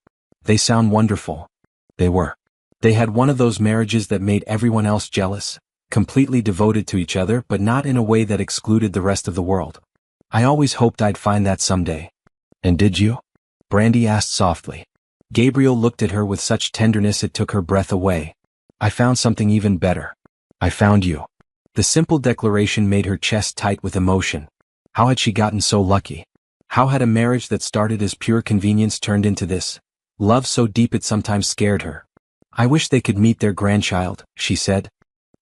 Speaker 1: They sound wonderful. They were. They had one of those marriages that made everyone else jealous, completely devoted to each other but not in a way that excluded the rest of the world. I always hoped I'd find that someday. And did you? Brandy asked softly. Gabriel looked at her with such tenderness it took her breath away. I found something even better. I found you. The simple declaration made her chest tight with emotion. How had she gotten so lucky? How had a marriage that started as pure convenience turned into this? Love so deep it sometimes scared her. I wish they could meet their grandchild, she said.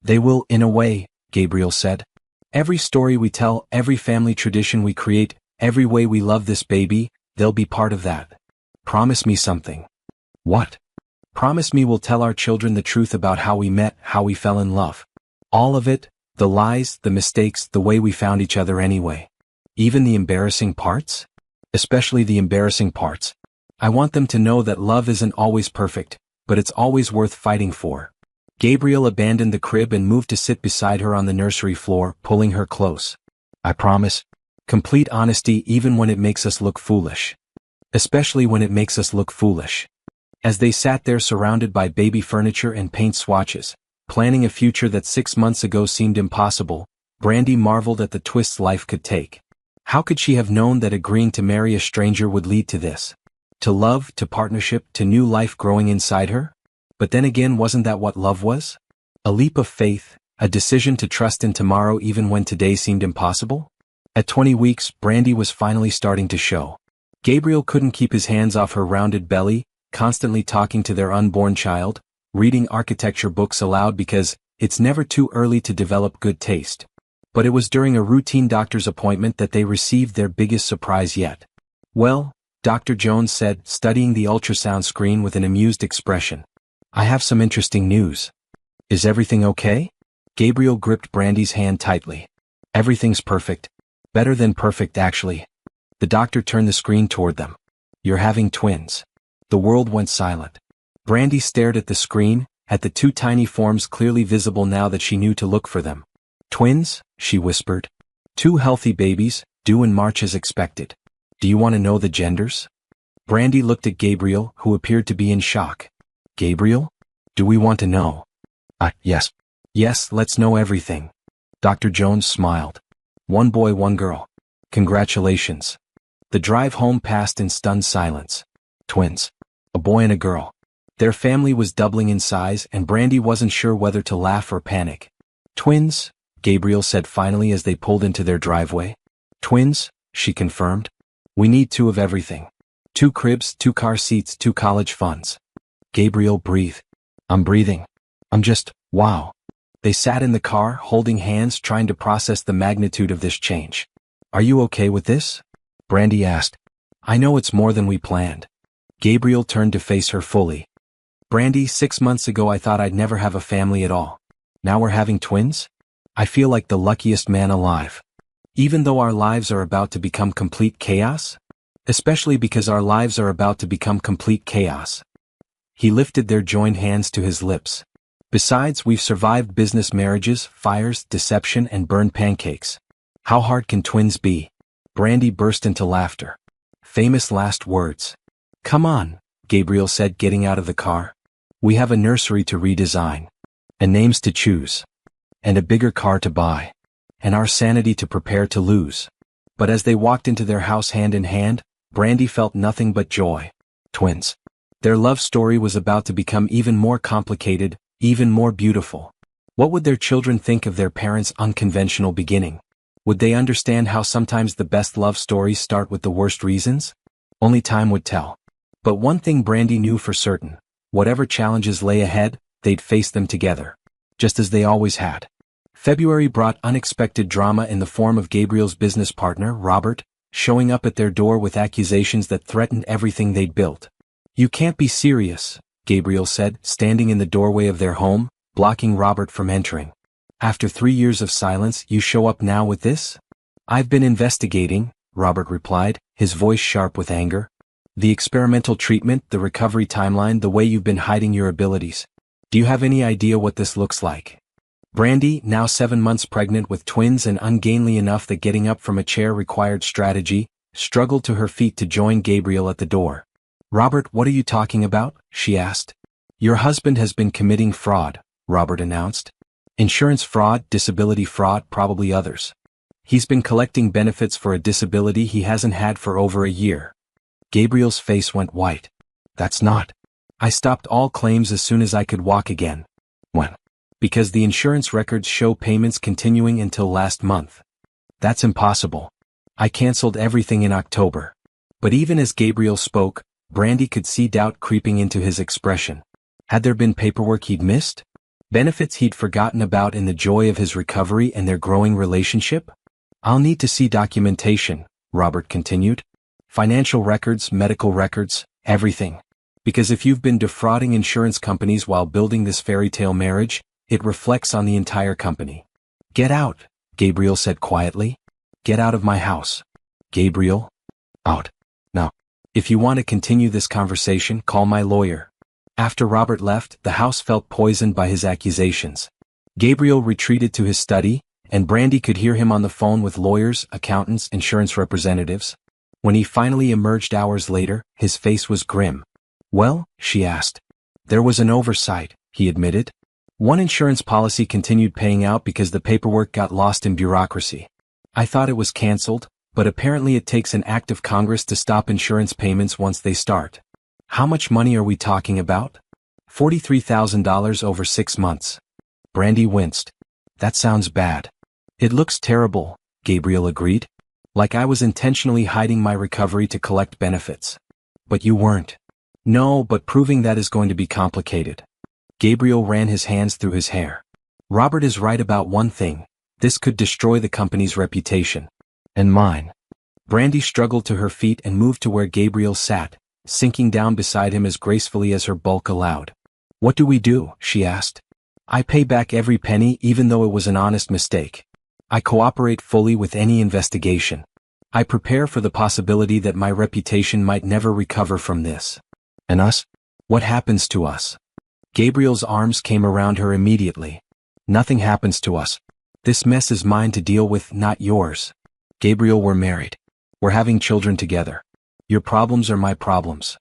Speaker 1: They will, in a way, Gabriel said. Every story we tell, every family tradition we create, every way we love this baby, they'll be part of that. Promise me something. What? Promise me we'll tell our children the truth about how we met, how we fell in love. All of it, the lies, the mistakes, the way we found each other anyway. Even the embarrassing parts? Especially the embarrassing parts. I want them to know that love isn't always perfect, but it's always worth fighting for. Gabriel abandoned the crib and moved to sit beside her on the nursery floor, pulling her close. I promise. Complete honesty even when it makes us look foolish. Especially when it makes us look foolish. As they sat there surrounded by baby furniture and paint swatches, planning a future that 6 months ago seemed impossible, Brandy marveled at the twists life could take. How could she have known that agreeing to marry a stranger would lead to this? To love, to partnership, to new life growing inside her? But then again, wasn't that what love was? A leap of faith, a decision to trust in tomorrow even when today seemed impossible? At 20 weeks, Brandy was finally starting to show. Gabriel couldn't keep his hands off her rounded belly, constantly talking to their unborn child, reading architecture books aloud because it's never too early to develop good taste. But it was during a routine doctor's appointment that they received their biggest surprise yet. Well, Dr. Jones said, studying the ultrasound screen with an amused expression. I have some interesting news. Is everything okay? Gabriel gripped Brandy's hand tightly. Everything's perfect. Better than perfect, actually. The doctor turned the screen toward them. You're having twins. The world went silent. Brandy stared at the screen, at the two tiny forms clearly visible now that she knew to look for them. Twins, she whispered. 2 healthy babies, due in March as expected. Do you want to know the genders? Brandy looked at Gabriel, who appeared to be in shock. Gabriel? Do we want to know? Yes. Yes, let's know everything. Dr. Jones smiled. 1 boy, 1 girl. Congratulations. The drive home passed in stunned silence. Twins. A boy and a girl. Their family was doubling in size and Brandy wasn't sure whether to laugh or panic. Twins, Gabriel said finally as they pulled into their driveway. Twins, she confirmed. We need 2 of everything. 2 cribs, 2 car seats, 2 college funds. Gabriel breathed. I'm breathing. I'm just, wow. They sat in the car, holding hands, trying to process the magnitude of this change. Are you okay with this? Brandy asked. I know it's more than we planned. Gabriel turned to face her fully. Brandy, 6 months ago I thought I'd never have a family at all. Now we're having twins? I feel like the luckiest man alive. Even though our lives are about to become complete chaos? Especially because our lives are about to become complete chaos. He lifted their joined hands to his lips. Besides, we've survived business marriages, fires, deception, and burned pancakes. How hard can twins be? Brandy burst into laughter. Famous last words. Come on, Gabriel said, getting out of the car. We have a nursery to redesign. And names to choose. And a bigger car to buy. And our sanity to prepare to lose. But as they walked into their house hand in hand, Brandy felt nothing but joy. Twins. Their love story was about to become even more complicated, even more beautiful. What would their children think of their parents' unconventional beginning? Would they understand how sometimes the best love stories start with the worst reasons? Only time would tell. But one thing Brandy knew for certain: whatever challenges lay ahead, they'd face them together. Just as they always had. February brought unexpected drama in the form of Gabriel's business partner, Robert, showing up at their door with accusations that threatened everything they'd built. "You can't be serious," Gabriel said, standing in the doorway of their home, blocking Robert from entering. "After 3 years of silence, you show up now with this?" "I've been investigating," Robert replied, his voice sharp with anger. "The experimental treatment, the recovery timeline, the way you've been hiding your abilities. Do you have any idea what this looks like?" Brandy, now 7 months pregnant with twins and ungainly enough that getting up from a chair required strategy, struggled to her feet to join Gabriel at the door. "Robert, what are you talking about?" she asked. "Your husband has been committing fraud," Robert announced. "Insurance fraud, disability fraud, probably others. He's been collecting benefits for a disability he hasn't had for over a year." Gabriel's face went white. "That's not. I stopped all claims as soon as I could walk again." "When?" "Because the insurance records show payments continuing until last month." "That's impossible. I canceled everything in October." But even as Gabriel spoke, Brandy could see doubt creeping into his expression. Had there been paperwork he'd missed? Benefits he'd forgotten about in the joy of his recovery and their growing relationship? "I'll need to see documentation," Robert continued. "Financial records, medical records, everything. Because if you've been defrauding insurance companies while building this fairy tale marriage, it reflects on the entire company." "Get out," Gabriel said quietly. "Get out of my house." "Gabriel?" "Out. Now. If you want to continue this conversation, call my lawyer." After Robert left, the house felt poisoned by his accusations. Gabriel retreated to his study, and Brandy could hear him on the phone with lawyers, accountants, insurance representatives. When he finally emerged hours later, his face was grim. "Well?" she asked. "There was an oversight," he admitted. "One insurance policy continued paying out because the paperwork got lost in bureaucracy. I thought it was canceled, but apparently it takes an act of Congress to stop insurance payments once they start." "How much money are we talking about?" $43,000 over 6 months. Brandy winced. "That sounds bad." "It looks terrible," Gabriel agreed. "Like I was intentionally hiding my recovery to collect benefits." "But you weren't." "No, but proving that is going to be complicated." Gabriel ran his hands through his hair. "Robert is right about one thing. This could destroy the company's reputation. And mine." Brandy struggled to her feet and moved to where Gabriel sat, sinking down beside him as gracefully as her bulk allowed. "What do we do?" she asked. "I pay back every penny even though it was an honest mistake. I cooperate fully with any investigation. I prepare for the possibility that my reputation might never recover from this." "And us? What happens to us?" Gabriel's arms came around her immediately. "Nothing happens to us. This mess is mine to deal with, not yours. Gabriel, we're married. We're having children together. Your problems are my problems.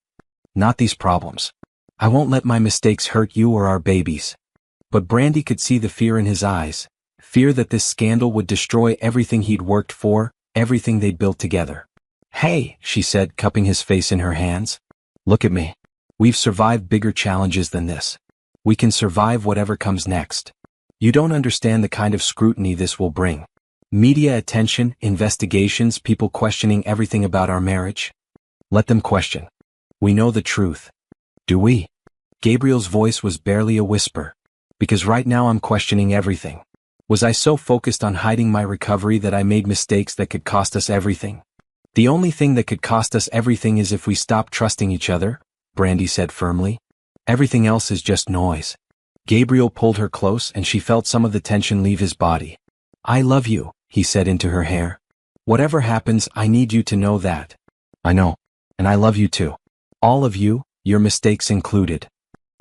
Speaker 1: Not these problems. I won't let my mistakes hurt you or our babies." But Brandy could see the fear in his eyes, fear that this scandal would destroy everything he'd worked for, everything they'd built together. "Hey," she said, cupping his face in her hands. "Look at me. We've survived bigger challenges than this. We can survive whatever comes next. You don't understand the kind of scrutiny this will bring. Media attention, investigations, people questioning everything about our marriage. Let them question. We know the truth." "Do we?" Gabriel's voice was barely a whisper. "Because right now I'm questioning everything. Was I so focused on hiding my recovery that I made mistakes that could cost us everything? The only thing that could cost us everything is if we stop trusting each other," Brandy said firmly. "Everything else is just noise." Gabriel pulled her close and she felt some of the tension leave his body. "I love you," he said into her hair. "Whatever happens, I need you to know that." "I know. And I love you too. All of you, your mistakes included."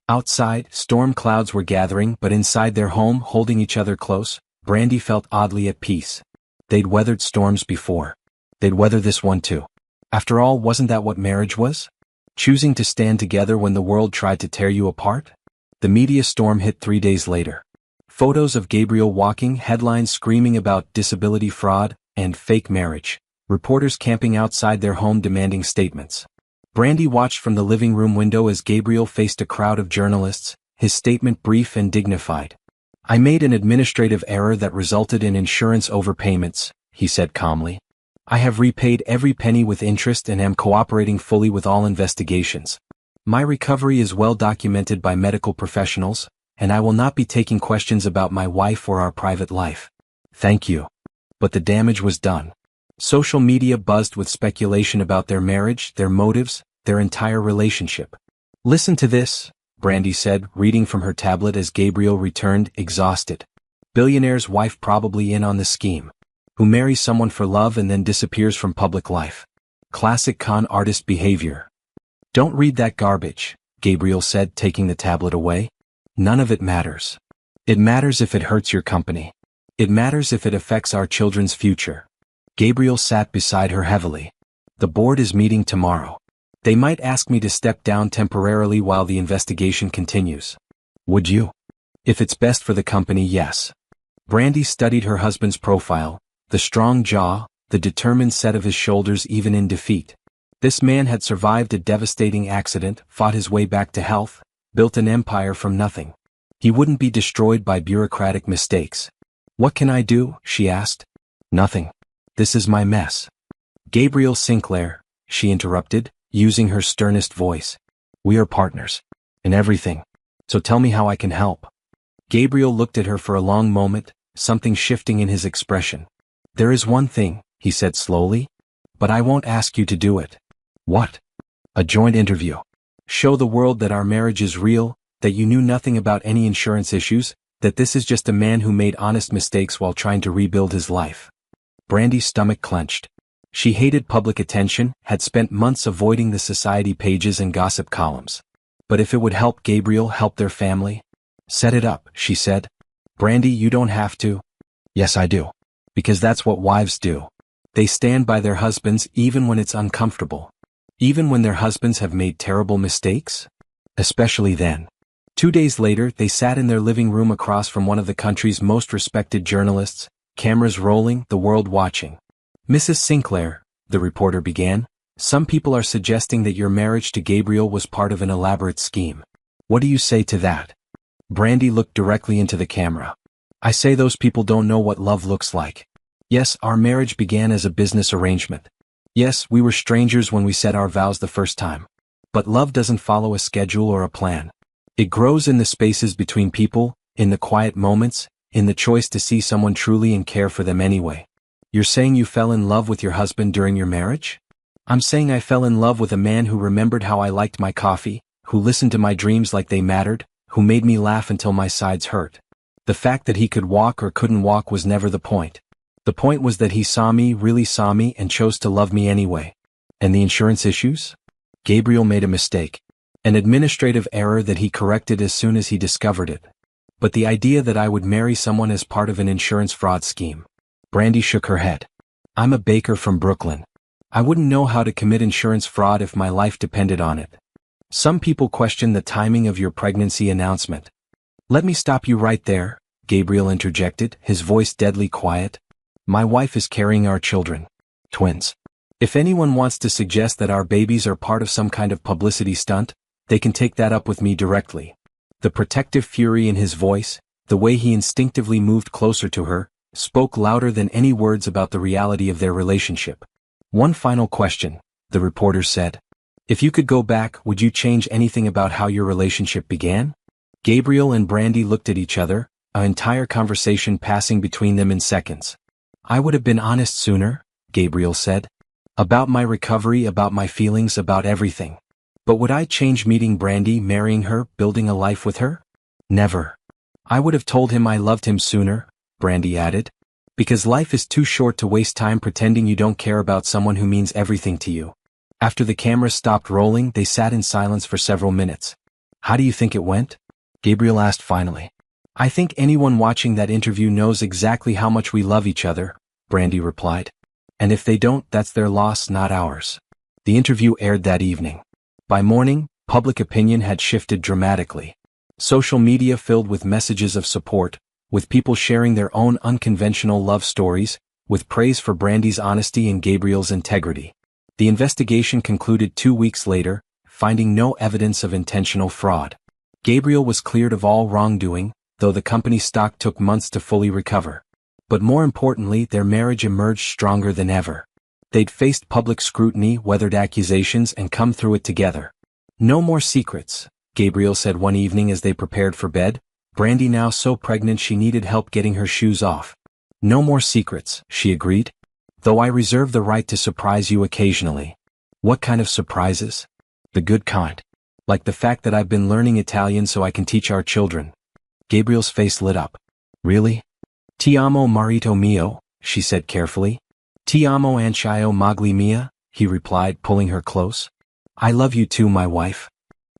Speaker 1: Outside, storm clouds were gathering, but inside their home, holding each other close, Brandy felt oddly at peace. They'd weathered storms before. They'd weather this one too. After all, wasn't that what marriage was? Choosing to stand together when the world tried to tear you apart? The media storm hit 3 days later. Photos of Gabriel walking, headlines screaming about disability fraud and fake marriage. Reporters camping outside their home demanding statements. Brandy watched from the living room window as Gabriel faced a crowd of journalists, his statement brief and dignified. "I made an administrative error that resulted in insurance overpayments," he said calmly. I have repaid every penny with interest and am cooperating fully with all investigations. My recovery is well documented by medical professionals, and I will not be taking questions about my wife or our private life. Thank you. But the damage was done. Social media buzzed with speculation about their marriage, their motives, their entire relationship. Listen to this, Brandy said, reading from her tablet as Gabriel returned, exhausted. Billionaire's wife probably in on the scheme. Who marries someone for love and then disappears from public life. Classic con artist behavior. Don't read that garbage, Gabriel said, taking the tablet away. None of it matters. It matters if it hurts your company. It matters if it affects our children's future. Gabriel sat beside her heavily. The board is meeting tomorrow. They might ask me to step down temporarily while the investigation continues. Would you? If it's best for the company, yes. Brandy studied her husband's profile, the strong jaw, the determined set of his shoulders even in defeat. This man had survived a devastating accident, fought his way back to health, built an empire from nothing. He wouldn't be destroyed by bureaucratic mistakes. What can I do? She asked. Nothing. This is my mess. Gabriel Sinclair, she interrupted, using her sternest voice. We are partners. In everything. So tell me how I can help. Gabriel looked at her for a long moment, something shifting in his expression. There is one thing, he said slowly. But I won't ask you to do it. What? A joint interview. Show the world that our marriage is real, that you knew nothing about any insurance issues, that this is just a man who made honest mistakes while trying to rebuild his life. Brandy's stomach clenched. She hated public attention, had spent months avoiding the society pages and gossip columns. But if it would help Gabriel help their family? Set it up, she said. Brandy, you don't have to. Yes, I do. Because that's what wives do. They stand by their husbands even when it's uncomfortable. Even when their husbands have made terrible mistakes? Especially then. 2 days later, they sat in their living room across from one of the country's most respected journalists, cameras rolling, the world watching. Mrs. Sinclair, the reporter began, some people are suggesting that your marriage to Gabriel was part of an elaborate scheme. What do you say to that? Brandy looked directly into the camera. I say those people don't know what love looks like. Yes, our marriage began as a business arrangement. Yes, we were strangers when we said our vows the first time. But love doesn't follow a schedule or a plan. It grows in the spaces between people, in the quiet moments, in the choice to see someone truly and care for them anyway. You're saying you fell in love with your husband during your marriage? I'm saying I fell in love with a man who remembered how I liked my coffee, who listened to my dreams like they mattered, who made me laugh until my sides hurt. The fact that he could walk or couldn't walk was never the point. The point was that he saw me, really saw me, and chose to love me anyway. And the insurance issues? Gabriel made a mistake. An administrative error that he corrected as soon as he discovered it. But the idea that I would marry someone as part of an insurance fraud scheme. Brandy shook her head. I'm a baker from Brooklyn. I wouldn't know how to commit insurance fraud if my life depended on it. Some people question the timing of your pregnancy announcement. Let me stop you right there, Gabriel interjected, his voice deadly quiet. My wife is carrying our children. Twins. If anyone wants to suggest that our babies are part of some kind of publicity stunt, they can take that up with me directly. The protective fury in his voice, the way he instinctively moved closer to her, spoke louder than any words about the reality of their relationship. One final question, the reporter said. If you could go back, would you change anything about how your relationship began? Gabriel and Brandy looked at each other, an entire conversation passing between them in seconds. I would have been honest sooner, Gabriel said. About my recovery, about my feelings, about everything. But would I change meeting Brandy, marrying her, building a life with her? Never. I would have told him I loved him sooner, Brandy added. Because life is too short to waste time pretending you don't care about someone who means everything to you. After the camera stopped rolling, they sat in silence for several minutes. How do you think it went? Gabriel asked finally. I think anyone watching that interview knows exactly how much we love each other, Brandy replied. And if they don't, that's their loss, not ours. The interview aired that evening. By morning, public opinion had shifted dramatically. Social media filled with messages of support, with people sharing their own unconventional love stories, with praise for Brandy's honesty and Gabriel's integrity. The investigation concluded 2 weeks later, finding no evidence of intentional fraud. Gabriel was cleared of all wrongdoing, though the company's stock took months to fully recover. But more importantly, their marriage emerged stronger than ever. They'd faced public scrutiny, weathered accusations, and come through it together. "No more secrets," Gabriel said one evening as they prepared for bed, Brandy now so pregnant she needed help getting her shoes off. "No more secrets," she agreed. "Though I reserve the right to surprise you occasionally." "What kind of surprises?" "The good kind. Like the fact that I've been learning Italian so I can teach our children." Gabriel's face lit up. "Really?" "Ti amo marito mio," she said carefully. "Ti amo anch'io moglie mia," he replied, pulling her close. "I love you too, my wife."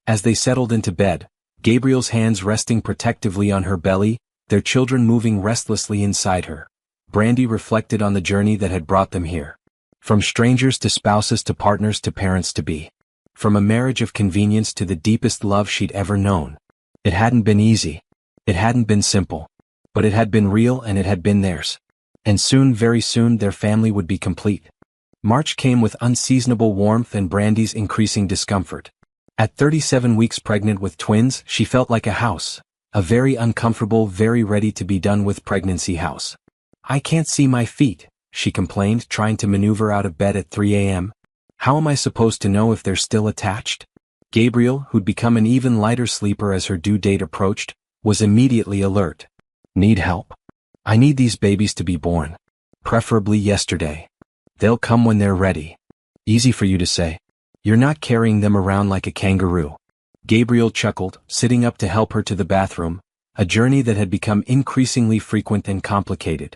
Speaker 1: As they settled into bed, Gabriel's hands resting protectively on her belly, their children moving restlessly inside her, Brandy reflected on the journey that had brought them here. From strangers to spouses to partners to parents to be. From a marriage of convenience to the deepest love she'd ever known. It hadn't been easy. It hadn't been simple. But it had been real and it had been theirs. And soon, very soon, their family would be complete. March came with unseasonable warmth and Brandy's increasing discomfort. At 37 weeks pregnant with twins, she felt like a house. A very uncomfortable, very ready to be done with pregnancy house. "I can't see my feet," she complained, trying to maneuver out of bed at 3 a.m. "How am I supposed to know if they're still attached?" Gabriel, who'd become an even lighter sleeper as her due date approached, was immediately alert. "Need help? I need these babies to be born. Preferably yesterday. They'll come when they're ready." "Easy for you to say. You're not carrying them around like a kangaroo." Gabriel chuckled, sitting up to help her to the bathroom, a journey that had become increasingly frequent and complicated.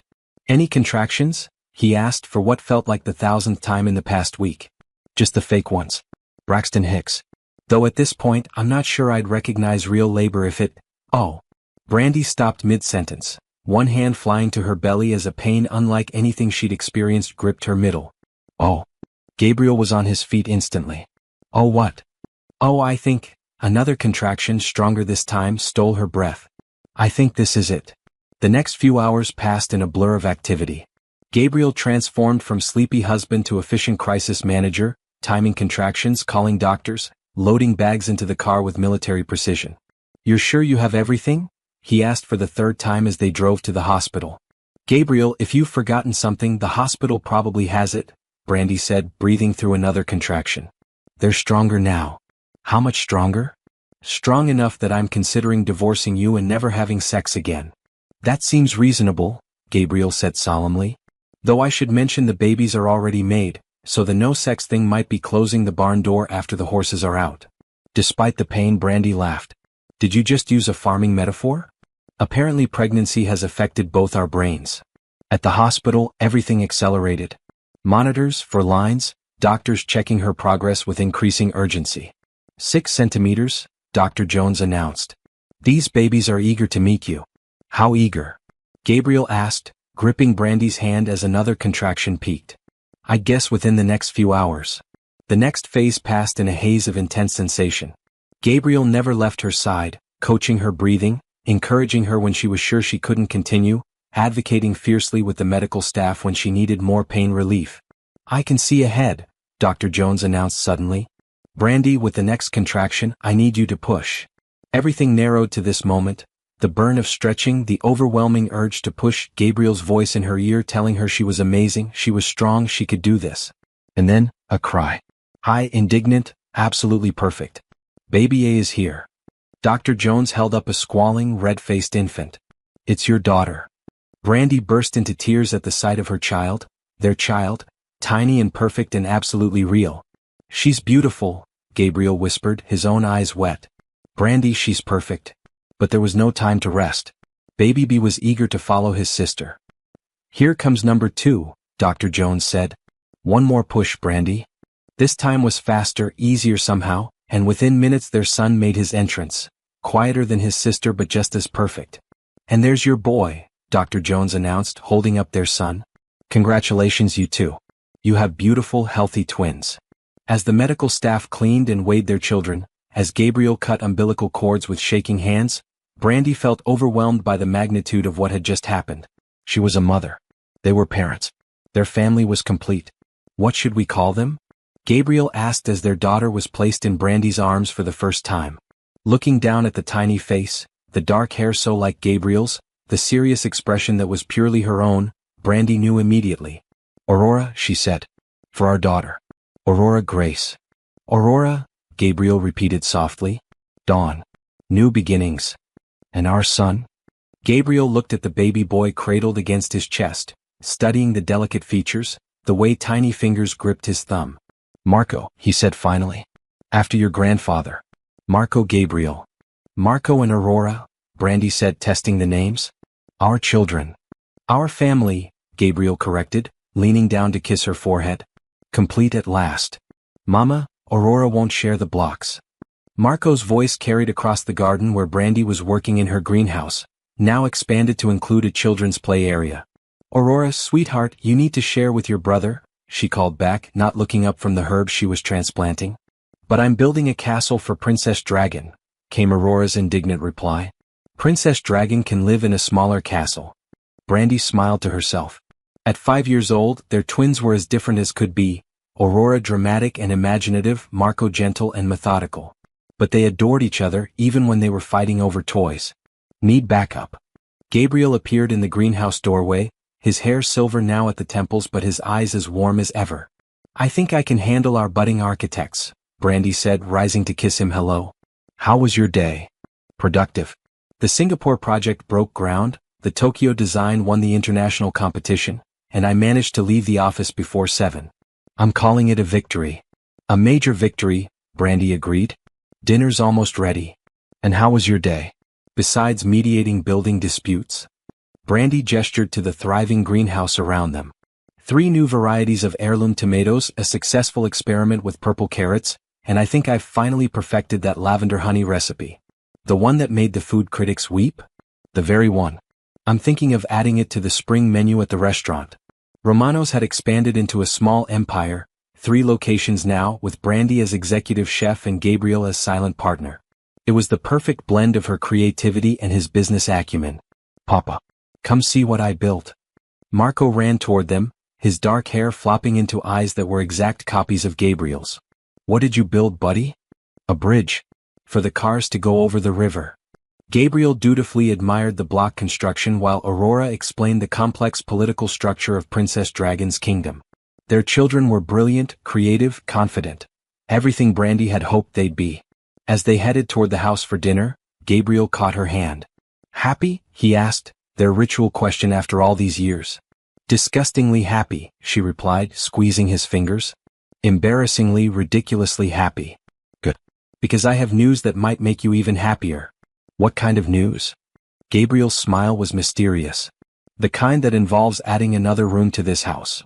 Speaker 1: "Any contractions?" he asked for what felt like the 1,000th time in the past week. "Just the fake ones. Braxton Hicks. Though at this point, I'm not sure I'd recognize real labor if it—" "Oh." Brandy stopped mid-sentence, one hand flying to her belly as a pain unlike anything she'd experienced gripped her middle. "Oh." Gabriel was on his feet instantly. "Oh what?" "Oh, I think—" Another contraction, stronger this time, stole her breath. "I think this is it." The next few hours passed in a blur of activity. Gabriel transformed from sleepy husband to efficient crisis manager, timing contractions, calling doctors, loading bags into the car with military precision. "You're sure you have everything?" he asked for the third time as they drove to the hospital. "Gabriel, if you've forgotten something, the hospital probably has it," Brandy said, breathing through another contraction. "They're stronger now." "How much stronger?" "Strong enough that I'm considering divorcing you and never having sex again." "That seems reasonable," Gabriel said solemnly. "Though I should mention the babies are already made, so the no-sex thing might be closing the barn door after the horses are out." Despite the pain, Brandy laughed. "Did you just use a farming metaphor?" "Apparently pregnancy has affected both our brains." At the hospital, everything accelerated. Monitors for lines, doctors checking her progress with increasing urgency. 6 centimeters, Dr. Jones announced. "These babies are eager to meet you." "How eager?" Gabriel asked, gripping Brandy's hand as another contraction peaked. "I guess within the next few hours." The next phase passed in a haze of intense sensation. Gabriel never left her side, coaching her breathing, encouraging her when she was sure she couldn't continue, advocating fiercely with the medical staff when she needed more pain relief. "I can see ahead," Dr. Jones announced suddenly. "Brandy, with the next contraction, I need you to push." Everything narrowed to this moment, the burn of stretching, the overwhelming urge to push, Gabriel's voice in her ear telling her she was amazing, she was strong, she could do this. And then, a cry. High, indignant, absolutely perfect. "Baby A is here." Dr. Jones held up a squalling, red-faced infant. "It's your daughter." Brandy burst into tears at the sight of her child, their child, tiny and perfect and absolutely real. "She's beautiful," Gabriel whispered, his own eyes wet. "Brandy, she's perfect." But there was no time to rest. Baby B was eager to follow his sister. "Here comes number 2, Dr. Jones said. "One more push, Brandy." This time was faster, easier somehow, and within minutes their son made his entrance, quieter than his sister but just as perfect. "And there's your boy," Dr. Jones announced, holding up their son. "Congratulations, you two. You have beautiful, healthy twins." As the medical staff cleaned and weighed their children, as Gabriel cut umbilical cords with shaking hands, Brandy felt overwhelmed by the magnitude of what had just happened. She was a mother. They were parents. Their family was complete. "What should we call them?" Gabriel asked as their daughter was placed in Brandy's arms for the first time. Looking down at the tiny face, the dark hair so like Gabriel's, the serious expression that was purely her own, Brandy knew immediately. "Aurora," she said. "For our daughter. Aurora Grace." "Aurora," Gabriel repeated softly. "Dawn. New beginnings. And our son?" Gabriel looked at the baby boy cradled against his chest, studying the delicate features, the way tiny fingers gripped his thumb. "Marco," he said finally. "After your grandfather. Marco Gabriel." "Marco and Aurora," Brandy said, testing the names. "Our children. Our family," Gabriel corrected, leaning down to kiss her forehead. "Complete at last. Mama, Aurora won't share the blocks." Marco's voice carried across the garden where Brandy was working in her greenhouse, now expanded to include a children's play area. "Aurora, sweetheart, you need to share with your brother," she called back, not looking up from the herbs she was transplanting. "But I'm building a castle for Princess Dragon," came Aurora's indignant reply. "Princess Dragon can live in a smaller castle." Brandy smiled to herself. At 5 years old, their twins were as different as could be, Aurora dramatic and imaginative, Marco gentle and methodical. But they adored each other even when they were fighting over toys. "Need backup." Gabriel appeared in the greenhouse doorway, his hair silver now at the temples but his eyes as warm as ever. "I think I can handle our budding architects," Brandy said, rising to kiss him hello. "How was your day?" "Productive. The Singapore project broke ground, the Tokyo design won the international competition, and I managed to leave the office before 7. I'm calling it a victory." "A major victory," Brandy agreed. "Dinner's almost ready." "And how was your day? Besides mediating building disputes?" Brandy gestured to the thriving greenhouse around them. 3 new varieties of heirloom tomatoes, a successful experiment with purple carrots, and I think I've finally perfected that lavender honey recipe. "The one that made the food critics weep?" "The very one. I'm thinking of adding it to the spring menu at the restaurant." Romano's had expanded into a small empire, 3 locations now, with Brandy as executive chef and Gabriel as silent partner. It was the perfect blend of her creativity and his business acumen. "Papa, come see what I built." Marco ran toward them, his dark hair flopping into eyes that were exact copies of Gabriel's. "What did you build, buddy?" "A bridge. For the cars to go over the river." Gabriel dutifully admired the block construction while Aurora explained the complex political structure of Princess Dragon's kingdom. Their children were brilliant, creative, confident. Everything Brandy had hoped they'd be. As they headed toward the house for dinner, Gabriel caught her hand. "Happy?" he asked, their ritual question after all these years. "Disgustingly happy," she replied, squeezing his fingers. "Embarrassingly, ridiculously happy." "Good. Because I have news that might make you even happier." "What kind of news?" Gabriel's smile was mysterious. "The kind that involves adding another room to this house."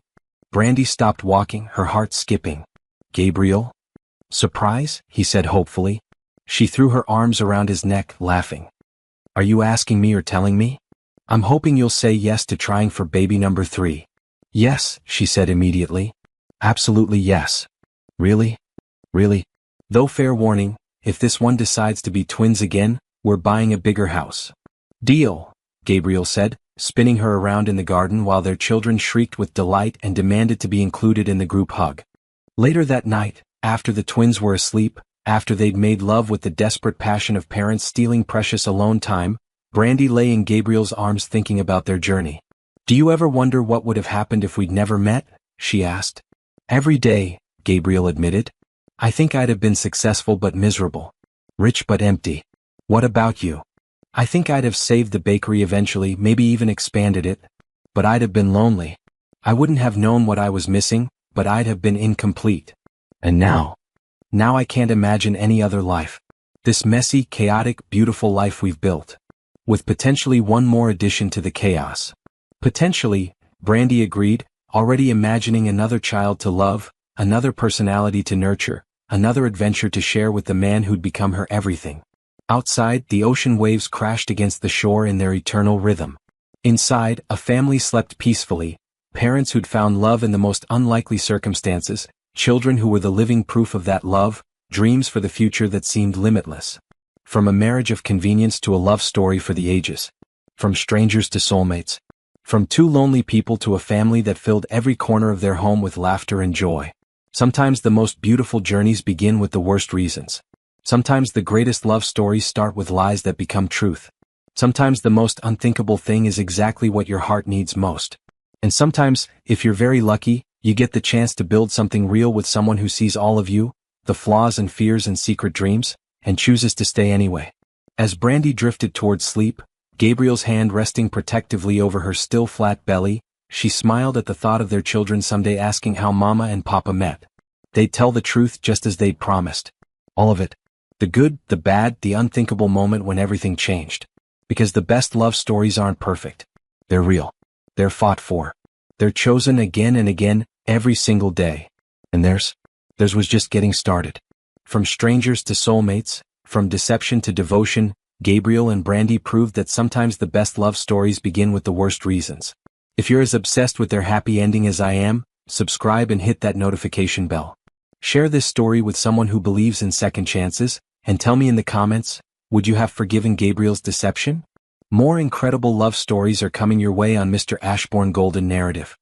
Speaker 1: Brandy stopped walking, her heart skipping. "Gabriel?" "Surprise?" he said hopefully. She threw her arms around his neck, laughing. "Are you asking me or telling me? I'm hoping you'll say yes to trying for baby number 3. "Yes," she said immediately. "Absolutely yes." "Really? Really? Though fair warning, if this one decides to be twins again, we're buying a bigger house." "Deal," Gabriel said, spinning her around in the garden while their children shrieked with delight and demanded to be included in the group hug. Later that night, after the twins were asleep, after they'd made love with the desperate passion of parents stealing precious alone time, Brandy lay in Gabriel's arms thinking about their journey. "Do you ever wonder what would have happened if we'd never met?" she asked. "Every day," Gabriel admitted. "I think I'd have been successful but miserable. Rich but empty. What about you?" "I think I'd have saved the bakery eventually, maybe even expanded it. But I'd have been lonely. I wouldn't have known what I was missing, but I'd have been incomplete. And now I can't imagine any other life. This messy, chaotic, beautiful life we've built. With potentially one more addition to the chaos." "Potentially," Brandy agreed, already imagining another child to love, another personality to nurture, another adventure to share with the man who'd become her everything. Outside, the ocean waves crashed against the shore in their eternal rhythm. Inside, a family slept peacefully, parents who'd found love in the most unlikely circumstances, children who were the living proof of that love, dreams for the future that seemed limitless. From a marriage of convenience to a love story for the ages. From strangers to soulmates. From 2 lonely people to a family that filled every corner of their home with laughter and joy. Sometimes the most beautiful journeys begin with the worst reasons. Sometimes the greatest love stories start with lies that become truth. Sometimes the most unthinkable thing is exactly what your heart needs most. And sometimes, if you're very lucky, you get the chance to build something real with someone who sees all of you, the flaws and fears and secret dreams, and chooses to stay anyway. As Brandy drifted towards sleep, Gabriel's hand resting protectively over her still flat belly, she smiled at the thought of their children someday asking how Mama and Papa met. They'd tell the truth just as they'd promised. All of it. The good, the bad, the unthinkable moment when everything changed. Because the best love stories aren't perfect. They're real. They're fought for. They're chosen again and again, every single day. And theirs was just getting started. From strangers to soulmates, from deception to devotion, Gabriel and Brandy proved that sometimes the best love stories begin with the worst reasons. If you're as obsessed with their happy ending as I am, subscribe and hit that notification bell. Share this story with someone who believes in second chances, and tell me in the comments, would you have forgiven Gabriel's deception? More incredible love stories are coming your way on Mr. Ashbourne Golden Narrative.